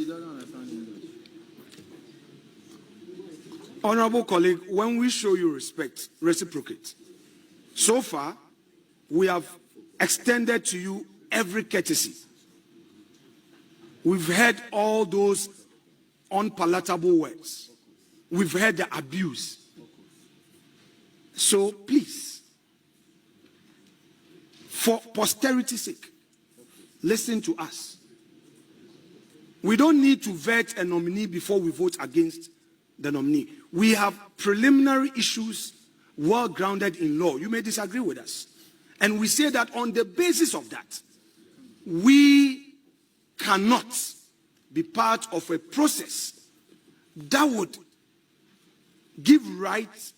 Honorable colleague, when we show you respect, reciprocate. So far, we have extended to you every courtesy. We've heard all those unpalatable words. We've heard the abuse. So please, for posterity's sake, listen to us. We don't need to vet a nominee before we vote against the nominee. We have preliminary issues well grounded in law. You may disagree with us. And we say that on the basis of that, we cannot be part of a process that would give right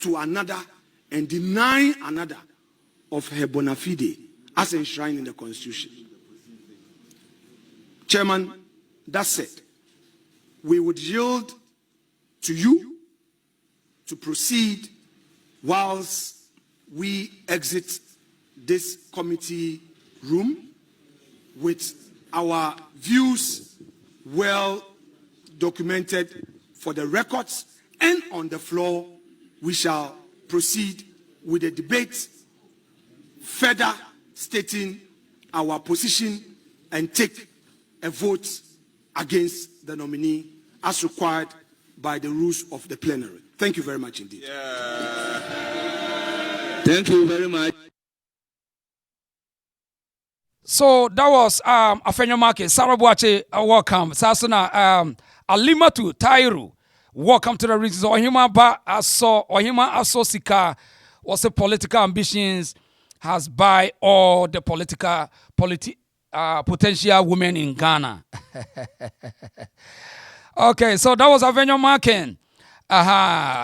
to another and deny another of her bona fide as enshrined in the Constitution. Chairman, that said, we would yield to you to proceed whilst we exit this committee room with our views well documented for the records, and on the floor we shall proceed with the debate, further stating our position and take a vote against the nominee as required by the rules of the plenary. Thank you very much indeed. Thank you very much. So that was Afenyo Markins. Sarah Boache, welcome. Sasuna Alimatu Tairu, welcome to the regions. Ohima Aso Sika was a political ambitions has by all the potential women in Ghana. Okay, so that was Afenyo Markins.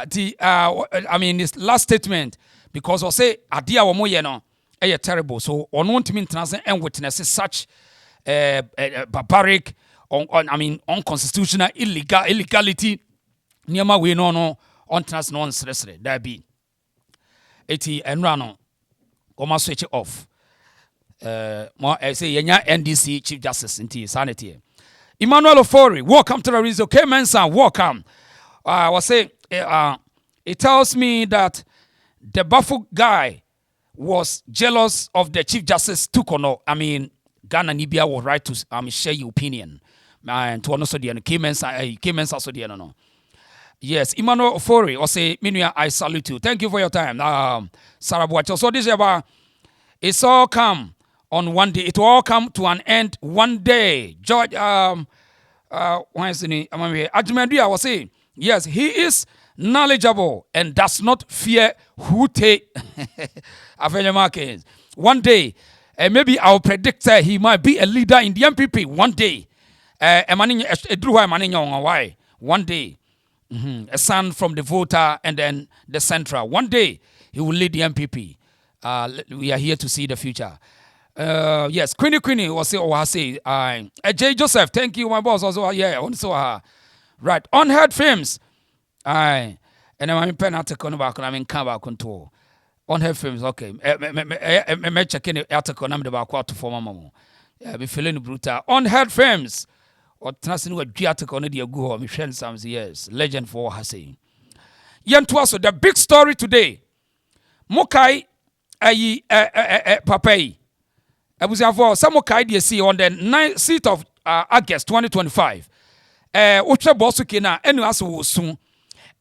This last statement, because I say adia wo moye no terrible. So on won't mean and witness such barbaric unconstitutional illegality niema we no on trans non sresre that be eti enrano go switch it off more say yenya NDC Chief Justice inti sanity Emmanuel Ofori, welcome to the reason. Okay, Mensa, welcome. I was saying it tells me that the Baffoe guy was jealous of the Chief Justice Tukono. Ghana Nibia was right to share your opinion. And to also the K-Mensa so the no. Yes, Emmanuel Ofori, or say, Minuya, I salute you. Thank you for your time. Sarah Boacho. So this is it's all come on one day. It will all come to an end one day. George, what is the name? Ajimedria was saying, yes, he is knowledgeable and does not fear Hute. Afenyo Markins. One day, maybe I'll predict he might be a leader in the MPP. One day, one day, a son from the voter and then the central. One day, he will lead the MPP. We are here to see the future. Yes, Queenie was say, J. Joseph, thank you, my boss. Also, yeah, also, right. Unheard films. And I'm in pen article about come back control. Unheard films, okay. Me check in the article I'm about quarter for mama. Be feeling brutal. Unheard films. Or trusting what the article on the go me friend some years. Legend for her saying. Yantuaso, the big story today. Mokai ayi papai. Ebusiafo some kai see on the 9th of August 2025. Uche bosuke na enu aso soon.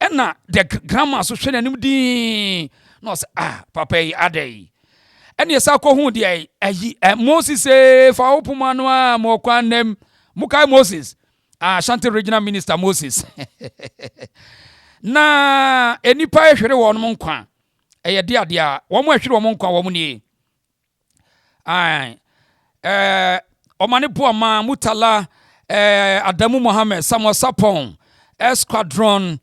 Ena the grandma so hwe nanim din. No say papa yi adai. Ene yesa ko hu de Moses fa opuma no a mo kwanem mukai Moses. Ashanti regional minister Moses. Na enipa ehwere won mo nkwa. Eye de ade a wo mo ehwere wo mo nkwa wo mo nie. Omane Buama, Mutala, Adamu Mohammed, Samuel Sapon, Squadron,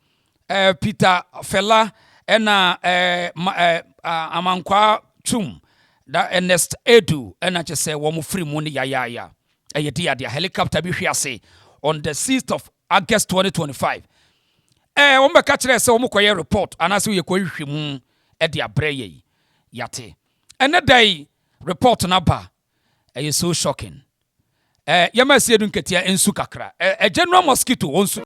Peter Fela, ena Amankwa Chum, da Ernest Edu, ena chese wamu free money ya. Dia helicopter bi hwiase on the 6th of August 2025. Wombe ka kire se womu koye report, anase ye koye hwemu de abreye yate. Ene dai report na ba is so shocking. Yama siedun ketia ensu kakra. A general mosquito onsu.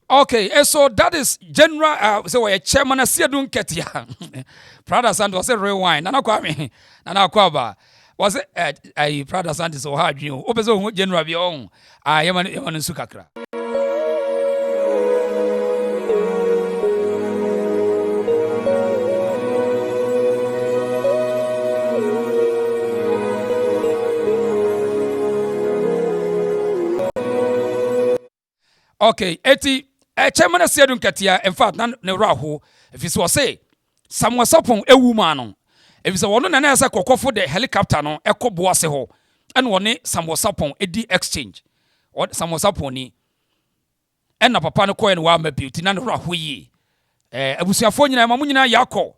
Okay, so that is general. So we chairman asiedun ketia. Prada Santos was a rewind. Nana kwame. Nana kwaba. Was it Prada Santos so hard you? Opezo general bi on. Yaman sukakra. Okay, chairman asiedun ketia. In fact, nan ne raho. If it was say Samuel Sapon ewu man. If it's a one na esa kokofo the helicopter no ekọ boase ho. And one Samuel Sapon edi exchange. What Samuel Sapon ni. And na papa no ko en wa mabuti na ne raho yi. Abusuafo nyina mamu nyina yakọ.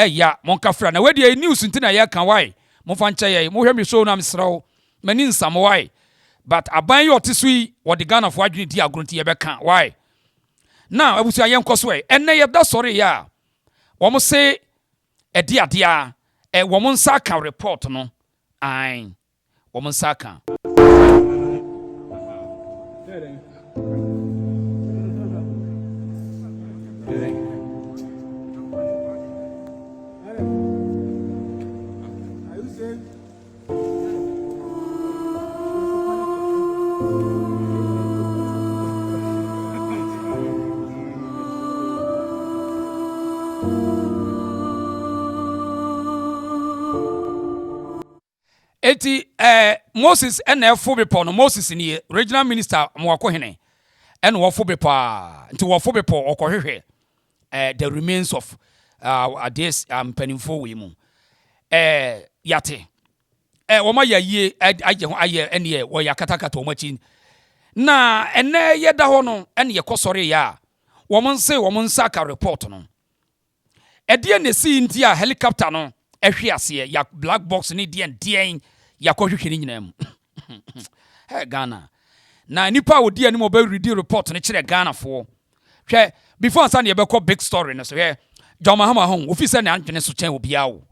Ya monka fra na we dey news ntina ya kan why. Mo fa nche ye mo hwe me show na msraw. Mani nsam why. But aban yo tisui what the Ghana for adwini di agrunti ye beka why. Now abusua yen koswe enne ye da sorry ya. Womo say edi adia womo nsa ka report no. Womo nsa ka. Eti Moses ene fobepo no Moses ni regional minister mwako hene ene wo fobepa nti wo fobepo okohwehwe the remains of this penifo we mu yate wo ma yaye aje ho aye ene wo yakatakata wo machi na ene yeda ho no ene ye kosore ya wo monsa ka report no ede ne si nti a helicopter no ehwe ase ya black box ni dien yakohwehwe nyina mu Ghana na nipa odi ani mo ba read report ne kire Ghana fo hwe before san ye be ko big story no so hwe John Mahama ho officer na adwene so chen obia wo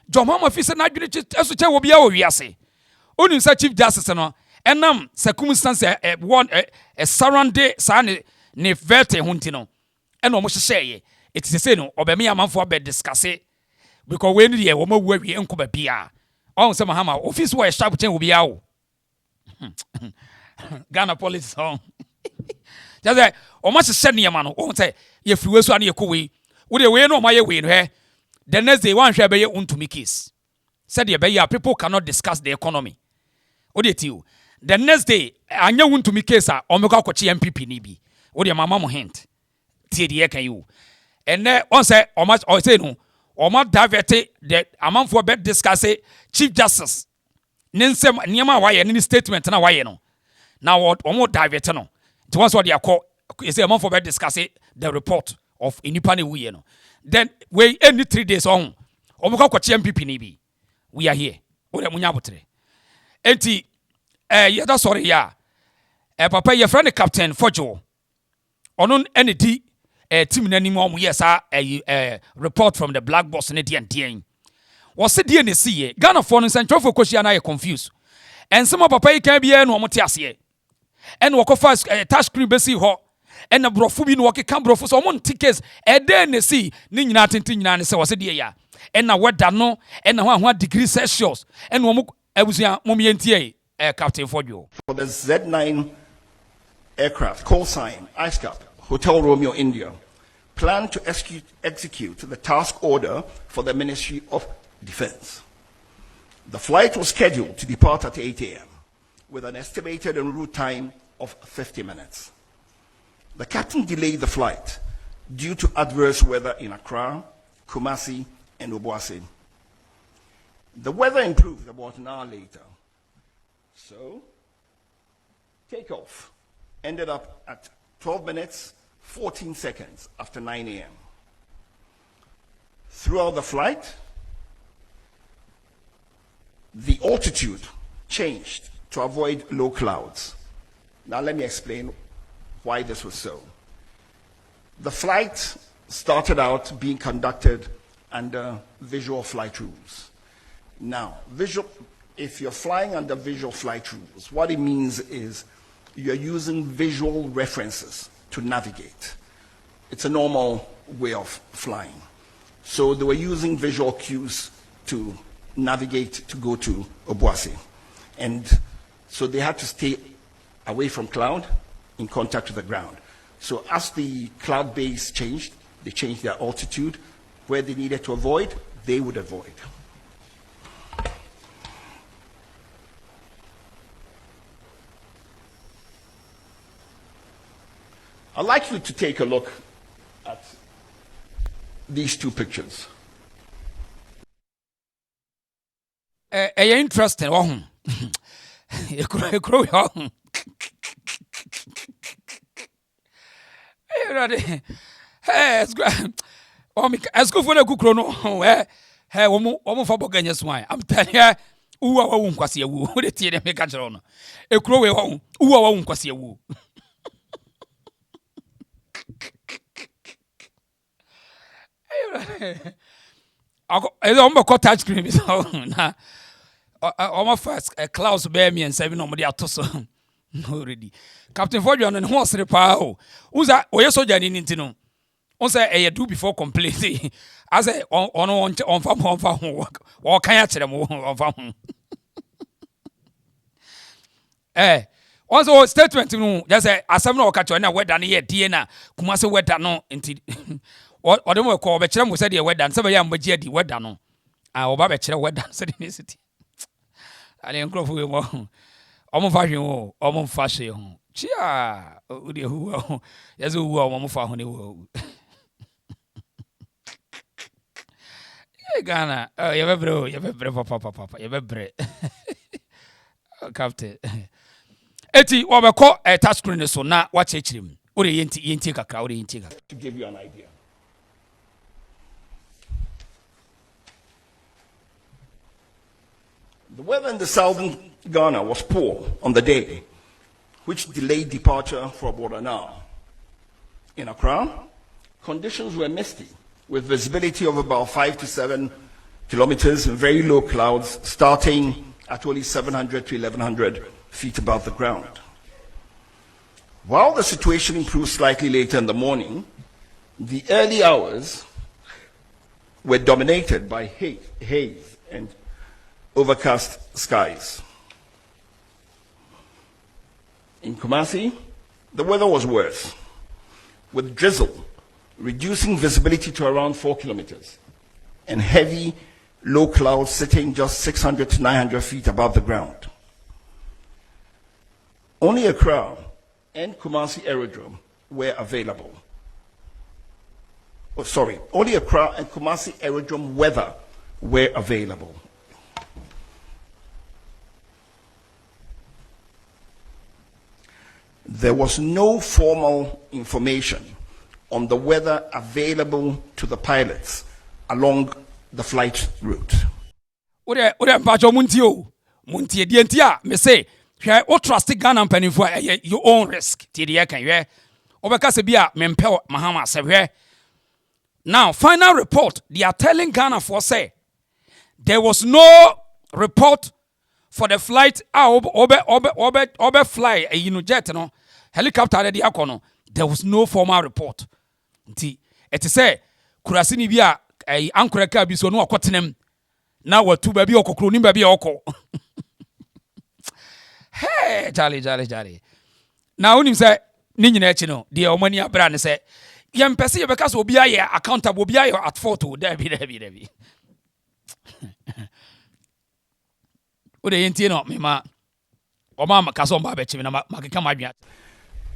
John Mahama officer na adwene so chen obia wo wiase onim sa chief justice no enam circumstance a surrounded san ne vete hunti no eno mo hyehye it is say no obemi amanfo be discuss because we need ye wo ma wu awie enko ba bia on say Mahama office where sharp chen obia wo Ghana police on just say o ma hyehye ne yama no o say ye friwe so an ye kowe wo de we no ma ye we no he the next day one hwe be ye untumi case said ye be ya people cannot discuss the economy o de ti the next day anya untumi case a o me kwa koche MPP ni bi wo de mama mo hint tie de ye kan you and on say o ma o say no o ma divert the amount for bet discuss chief justice ninsem niam wa ye ni statement na wa ye no now o mo divert no it was what they call say amount for bet discuss the report of inipa ne wuye no. Then we any 3 days on. Omuka kwa MPP ni bi. We are here. Ore munya botre. Enti yada sorry ya. Papa your friend Captain Fojo. Onon ND team nanim omu yesa report from the black box ne dien. Was the DNC Ghana for no central for question na confused. And some of papa can be no omote ase. And wako fast touch screen besi ho. And na brofu bi no wake kan brofu so omon tickets den see ni nyina tenten nyina ne se was the ya. And na weather no and na ho degrees Celsius. And wo abusia mom yentie Captain Fojo. For the Z9 aircraft, call sign, ISCAP, Hotel Romeo, India, planned to execute the task order for the Ministry of Defense. The flight was scheduled to depart at 8 a.m. with an estimated en route time of 50 minutes. The captain delayed the flight due to adverse weather in Accra, Kumasi, and Obuasi. The weather improved about an hour later. So, takeoff ended up at 12 minutes, 14 seconds after 9 a.m. Throughout the flight, the altitude changed to avoid low clouds. Now let me explain why this was so. The flight started out being conducted under visual flight rules. Now, if you're flying under visual flight rules, what it means is you're using visual references to navigate. It's a normal way of flying. So they were using visual cues to navigate to go to Obuasi. And so they had to stay away from cloud in contact with the ground. So as the cloud base changed, they changed their altitude. Where they needed to avoid, they would avoid. I'd like you to take a look at these two pictures. Interesting. As go for the good chrono. Hey, woman for Boganyas wine. I'm telling you, who I won't quasi a woo. Who the tea make a drone. A crow home, who I won't quasi a woo. I don't go touch cream is on. My first Klaus bear me and 7 nobody at Tosso. Already. Captain Fordion and horse repair. Who's that? Oh, yes, so Janine Tino. On say a do before completely. As I on farm work. Or can I tell them on farm? Also, statement to just say, as I'm not catching a wet than here, Diana, Kumasa wet than no, indeed. Or the more call, but Cham was said, wet than 7 young Baji, wet than no. Our Babach, wet than said in the city. I didn't grow for you. Almost fashion, almost fashion. Chia, who, yes, who are almost for honey. Ghana, you have a brave papa, you have a bread. Captain. Eti wabako touch screen so na watch him. Ore yenti kakra ore yenti. To give you an idea. The weather in the southern Ghana was poor on the day, which delayed departure for about an hour. In Accra, conditions were misty, with visibility of about 5 to 7 kilometers and very low clouds starting at only 700 to 1100 feet above the ground. While the situation improved slightly later in the morning, the early hours were dominated by haze and overcast skies. In Kumasi, the weather was worse, with drizzle reducing visibility to around 4 kilometers and heavy low clouds sitting just 600 to 900 feet above the ground. Only Accra and Kumasi Aerodrome were available. Only Accra and Kumasi Aerodrome weather were available. There was no formal information on the weather available to the pilots along the flight route. Ode mpacho muntie die ntia me say hwe o trust Ghana mpanifo your own risk tie de kan hwe obeka se bia mempe mahama se hwe. Now final report they are telling Ghana for say there was no report for the flight obe fly jet no helicopter de akono. There was no formal report. Nti it say kurasi ni bia ankoreka bi so no akotenem na watu baby okokro ni baby okko. Hey Charlie. Now unim say ni nyina echi no de omani abra ne say yempese yebeka so obi aye accountable obi aye at fault o David. Ode yentie no mema oma kaso mba be chimi na makeka madwa.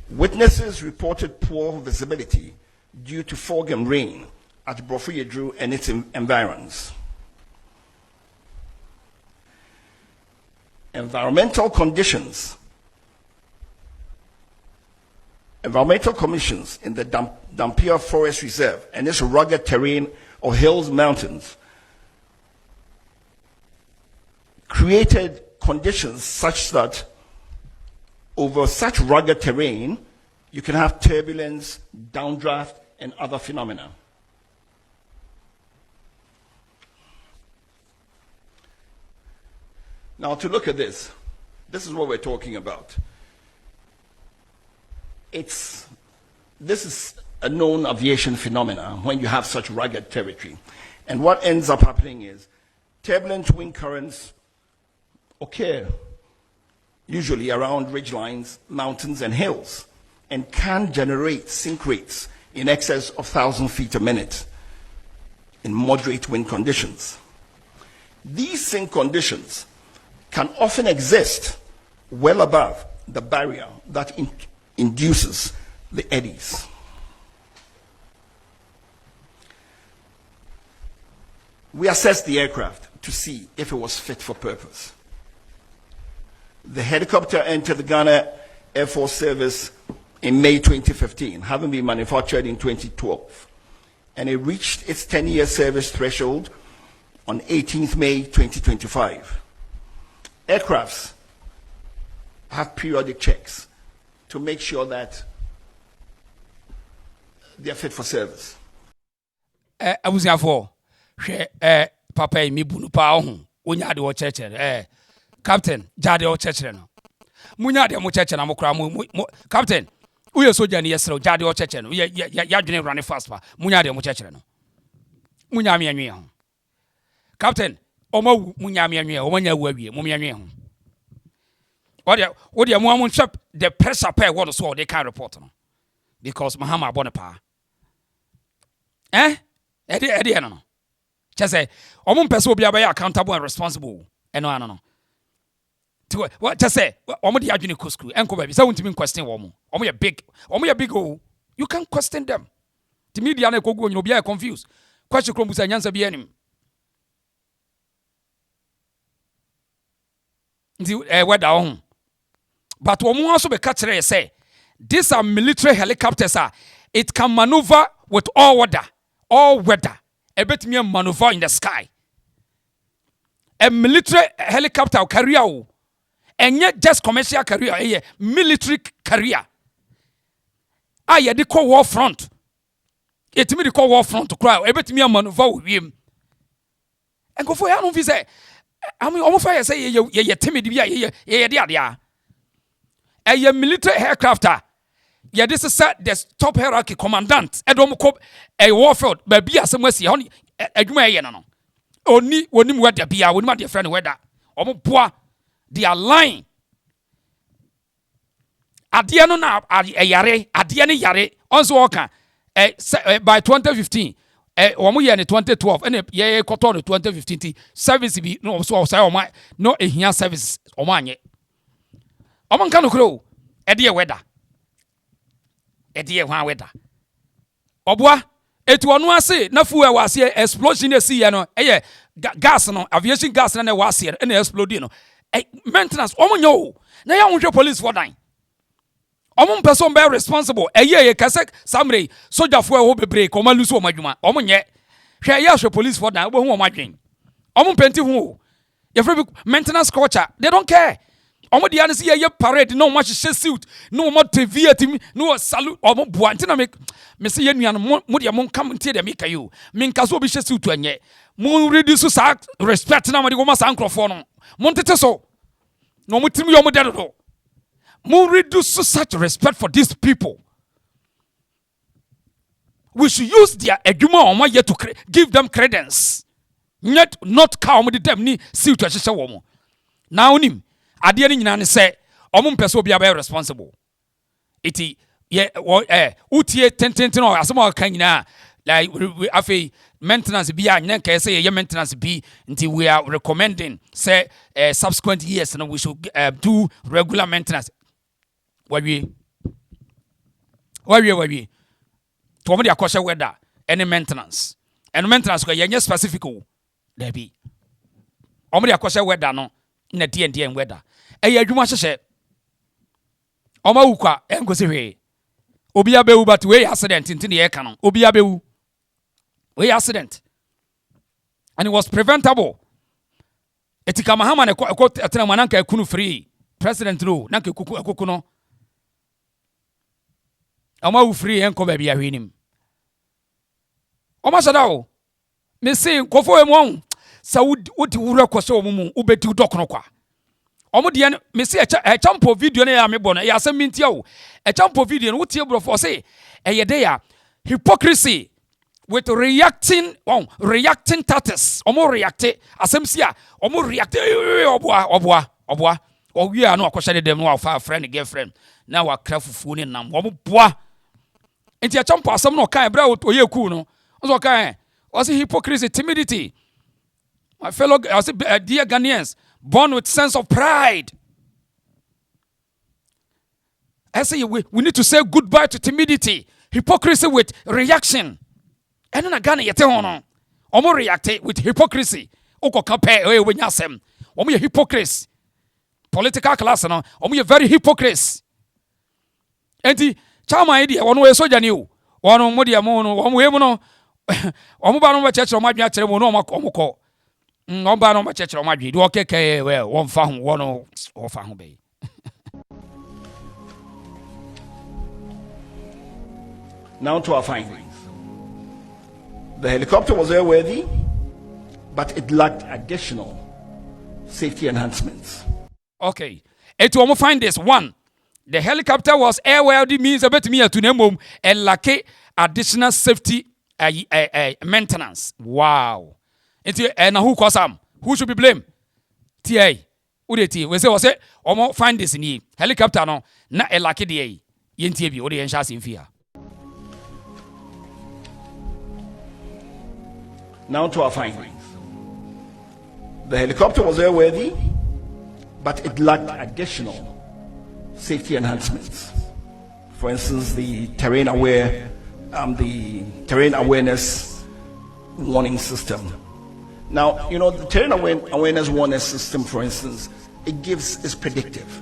Witnesses reported poor visibility due to fog and rain at Baffoe and its environs. Environmental commissions in the Dampier Forest Reserve and its rugged terrain of hills, mountains, created conditions such that over such rugged terrain, you can have turbulence, downdraft, and other phenomena. Now, to look at this is what we're talking about. This is a known aviation phenomena when you have such rugged territory. And what ends up happening is turbulent wind currents occur usually around ridgelines, mountains, and hills, and can generate sink rates in excess of 1,000 feet a minute in moderate wind conditions. These sink conditions can often exist well above the barrier that induces the eddies. We assessed the aircraft to see if it was fit for purpose. The helicopter entered the Ghana Air Force Service in May 2015, having been manufactured in 2012. And it reached its 10-year service threshold on 18th May 2025. Aircrafts have periodic checks to make sure that they are fit for service. Abusafo hwe papa mi bunu pa ho onya de wo cheche Captain jade o chechere no munya de mo cheche na mokra mo Captain uye soja ni yesro jade o cheche no ya dwene run fast pa munya de mo chechere no munya me anwe ho Captain omo munya me anwe o manya wu awie mo me anwe ho what mo am chap the pressure pay what so they can report no because mahama bonepa edi no chese omo mpese obi abaye accountable and responsible no what just say omo de adwene kosku enko ba bi say wontimi question wo mo omo ye big oh you can question them the media na ekogu onyo obi are confused question krom busa nyansa bi anim ndi weda ho but omo also be catch say these are military helicopters it can maneuver with all weather ebetimi maneuver in the sky. A military helicopter career and yet just commercial career, a military career. I the call war front. It me the call war front to cry. Everything me maneuver with him. And go for ya no say. I mean, almost fire say ye timid be ye a military aircrafter. Yeah, this is the top hierarchy commandant. Edom cop a warfield, but be as some mercy honey. Edway no. Oni wonim weather bia wonim ade friend weather omo boa they are lying ade no na yare ade ne yare onso oka by 2015 omo ye ne 2012 and ye koto no 2015 service bi no so say omo no ehia service omo anye omo nka no kro ade weather ade hwan weather oboa etu onu ase na fuel wase explosion esi ye no gas no aviation gas na wase na explode no maintenance omonyo na ya wonhwe police for dan Omo person be responsible. Ye kase samre soldier fo e ho bebre ko ma lusu o madwuma. Omo nye. Hwe ye hwe police for na wo hu o madwen. Omo penti hu. Ye free maintenance culture. They don't care. Omo dia ne se ye parade no ma hye suit no mo TV atimi no salute omo boa ntina me se ye nuan mo de mo kam ntie de me kayo me nka so obi hye suit anye mo reduce sa respect na mo de go ma sa nkrofo no mo ntete so no mo timi yo mo de do mo reduce such respect for these people. We should use their eduma omo ye to give them credence, yet not cow mo de them ni suit a hye wo mo na onim ade ni nyina ne se omo mpese obi aba responsible iti ye utie tententen o asema kan nyina like afei maintenance bi a nyina kan say ye maintenance bi nti we are recommending say subsequent years no we should do regular maintenance wawie to omo de akoshe weather any maintenance and maintenance ko ye specific o there be omo de akoshe weather no na die weather eye adwuma hyehye oma wukwa enkosi hwe obi abewu but we accident ntine ye ka no obi abewu we accident and it was preventable. Etika mahama ne ko atena mananka ekunu free president no nanka ekuku no oma wu free enko ba bia hwenim oma sada o me say kofo emu sa wudi wura kwose omumu ubeti udokno kwa omo de me say e champo video na ya mebo na ya asem mintia o e champo video no wutie brofo say e de ya hypocrisy with reacting status omo react asem sia omo react oboa owi a na akohye dem no afa friend girlfriend na wa krafufu ni nam omo boa enti e champo asem no kan bra oye ku no so kan was hypocrisy, timidity. My fellow dear Ghanaians, born with sense of pride. I say we need to say goodbye to timidity, hypocrisy with reaction. And then Ghana yete hono. Omo react with hypocrisy. Oko compare we nyasem. Omo ye hypocrites. Political class no. Omo ye very hypocrites. Enti chama idea wono we soja ni o. Wono mo dia mo no omo we mo no. Omo ba no ba church omo adwa kire mo no omo ko. Oba no ba church omo adwa. Di okeke we won fa ho wono o fa ho be. Now to our findings. The helicopter was airworthy, but it lacked additional safety enhancements. Okay. And to almost find this one, the helicopter was airworthy means a bit me to name and lack additional safety maintenance. Wow. And who cause them? Who should be blamed? TA. Udeti. We say almost find this in helicopter no na a lucky day. Yentibi or the enchas in fear. Now to our findings. The helicopter was airworthy, but it lacked additional safety enhancements. For instance, the terrain awareness warning system. Now, you know, the terrain awareness warning system, for instance, is predictive.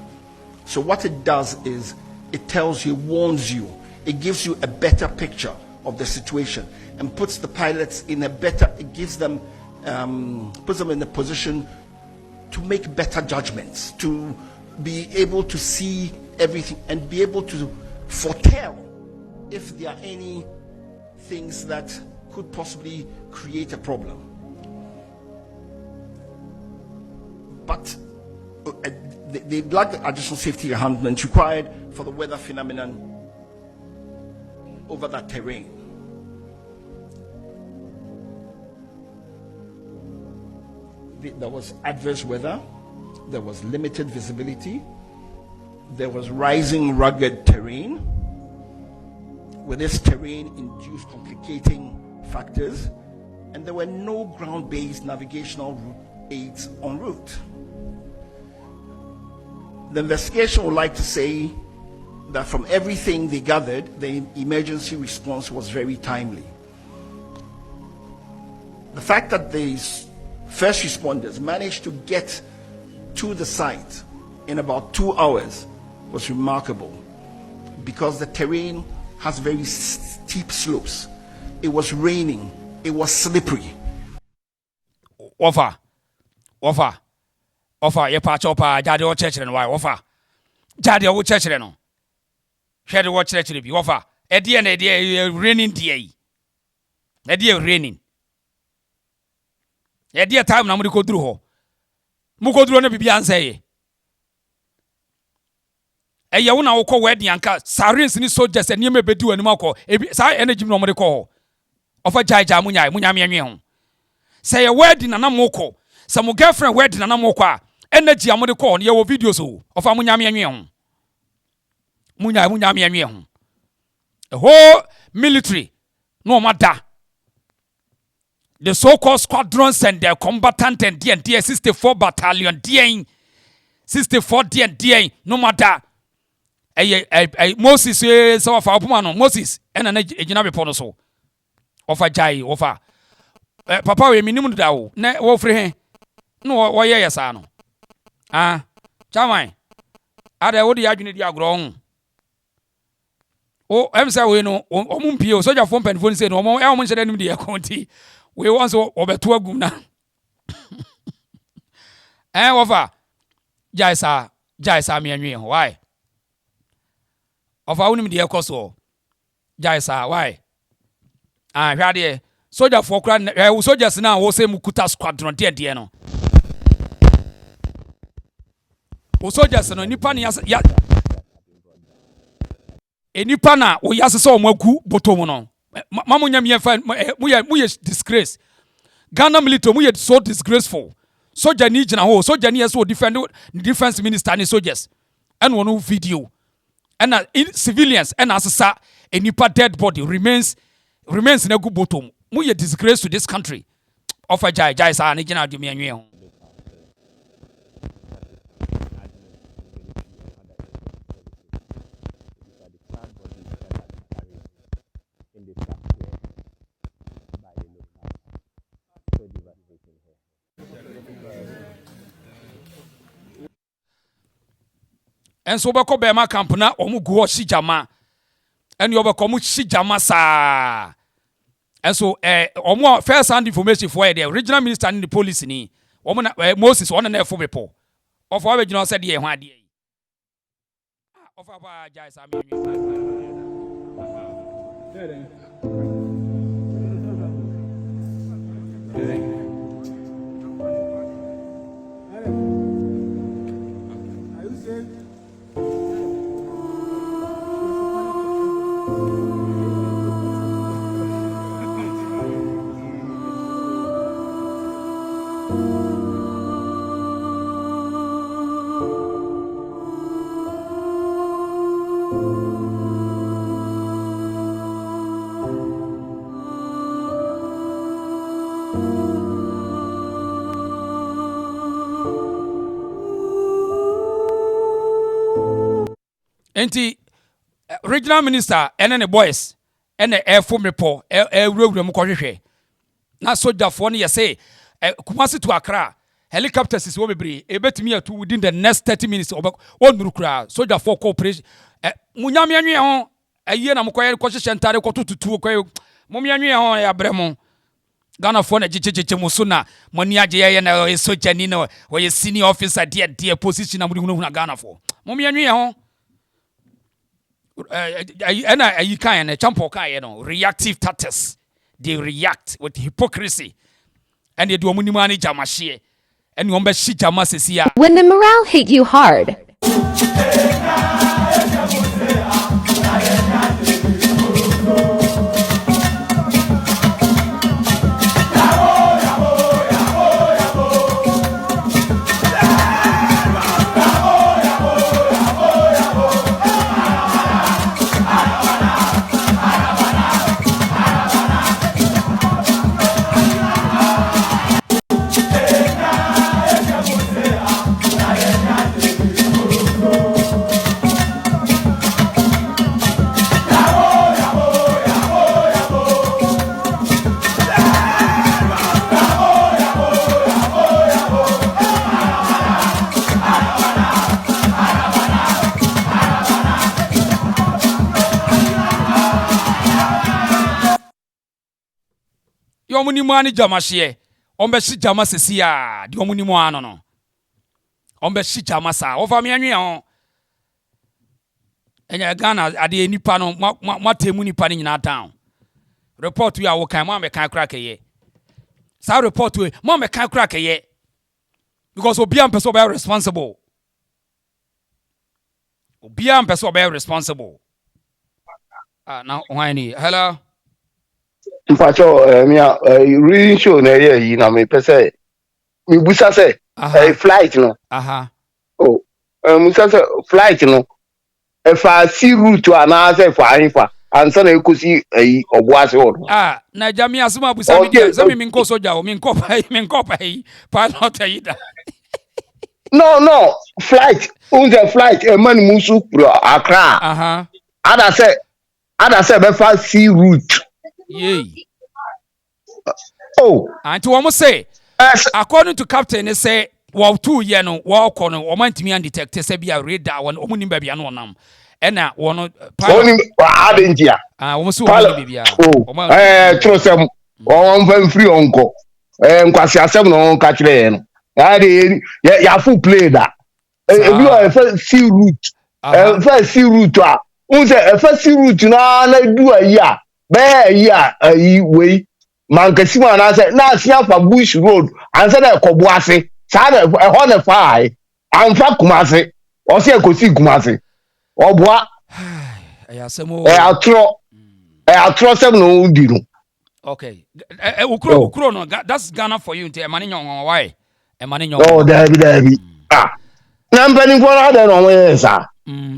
So what it does is it tells you, warns you, it gives you a better picture of the situation and puts the pilots in a better, it gives them, puts them in a position to make better judgments, to be able to see everything and be able to foretell if there are any things that could possibly create a problem. But they lack the additional safety enhancements required for the weather phenomenon over that terrain. There was adverse weather, there was limited visibility, there was rising rugged terrain. With this terrain induced complicating factors, and there were no ground-based navigational aids en route. The investigation would like to say that from everything they gathered, the emergency response was very timely. The fact that these first responders managed to get to the site in about 2 hours was remarkable. because the terrain has very steep slopes. It was raining. It was slippery. Offer. Ye patch up Jadi or church and why offer. Jadi or church and share the watch church to be offer. A dear raining day. A dear raining. A dear time na go through. Muko through be answer. A yauna will call wedding and cat sirens in soldiers and you may be doing Moko. Sa energy no more call. Offer Jaja Munya. Say a wedding and a moko. Some girlfriend wedding and a moka. Energy among call on your videos of a Munya. The whole military, no matter. The so-called squadrons and their combatant and D 64 battalion, D 64 D, no matter. Moses so of our Moses and an engineer so of a jai offer. Papa, we minimum dow, ne offre no, why yes, ano. Ah, Jamai. Are the old Yagini grown? Oh, I'm sorry, no, Mumpio, so your phone pen phone say no more elements than the county. We want so over 2 guna. And offer Jaisa me and why? Of our own dear Coso. Jaisa, why? Ah, Radi, soldier for cran, soldiers now will say Mukuta squadron, dear Diano. O soldiers no Nipani ya. Enipana o yase so magu botomo no. Mamunya me fa muye disgrace. Ghana military muye so disgraceful. Soldier ni gina ho, soldier ni so defend the defense minister ni soldiers. And one video. And civilians and asasa a nipa dead body remains in a good bottom. Muye disgrace to this country. Offer jai sa ni gina dumi anwe. And so bako bema camp na omu guo shijama. And you bako mu shijama sa. And so omu first hand information for the original minister in the police ni. Omu na Moses one na for people. Of our original said ye hwa die. Of our jai sa me. Enti regional minister and the boys and the air form report road mu na soldier for no say Kumasi to Accra helicopters is obebre ebetimi atu within the next 30 minutes onuru kra soldier for cooperation munyame anwe ho aye na mkoye ko hye ntare ko tututu ko mumye anwe ho ya bremo Ghana for na jijijiji muso na mani agye ye na soldier ni na we senior officer dia position na mu na Ghana for mumye anwe ho and you can champo reactive tactics. They react with hypocrisy and they do money jamashie and you umbe shi jamasesia. When the morale hit you hard. omunimu ani jama hye ombe shi jama sesi a di omunimu ano no ombe shi jama sa ofa me anwe ho enya Ghana ade nipa no matemu nipa ni nyina down report we awo kan mo am kan kra keye sa report we mo am kan kra keye because obi am person be responsible now why hello Mpacho reading show na here na me pese mi busa say flight no oh musa say flight no if I see route to ana say for ahifa ansa na ekosi obuase ho na jamia asuma busa mi dia say mi nko soja o mi nko pa pilot ayida no flight unze flight man musu pro Accra ada say be fa see route oh and to almost say according to captain they say wow 2 year no walk on o man timi and detect say be a radar one omuni ba bia no nam ena wono pilot adentia almost omuni bia trosem on van free onko nkwasi asem no ka kire no ya full play da ebi o fa see route fa see route a unse fa see route na du ayi a ayi we mankasi ma na say na asia fa bush road ansa na ekobo ase sa na ho na fa ai anfa kumase o se ekosi kumase oboa atro sem no di no okay ukro no that's Ghana for you nte emani nyon why emani nyon oh dabi na mpani for na da no we sa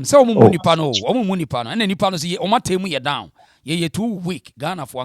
so omu nipa no ena nipa no se o matemu ye down ye too weak Ghana for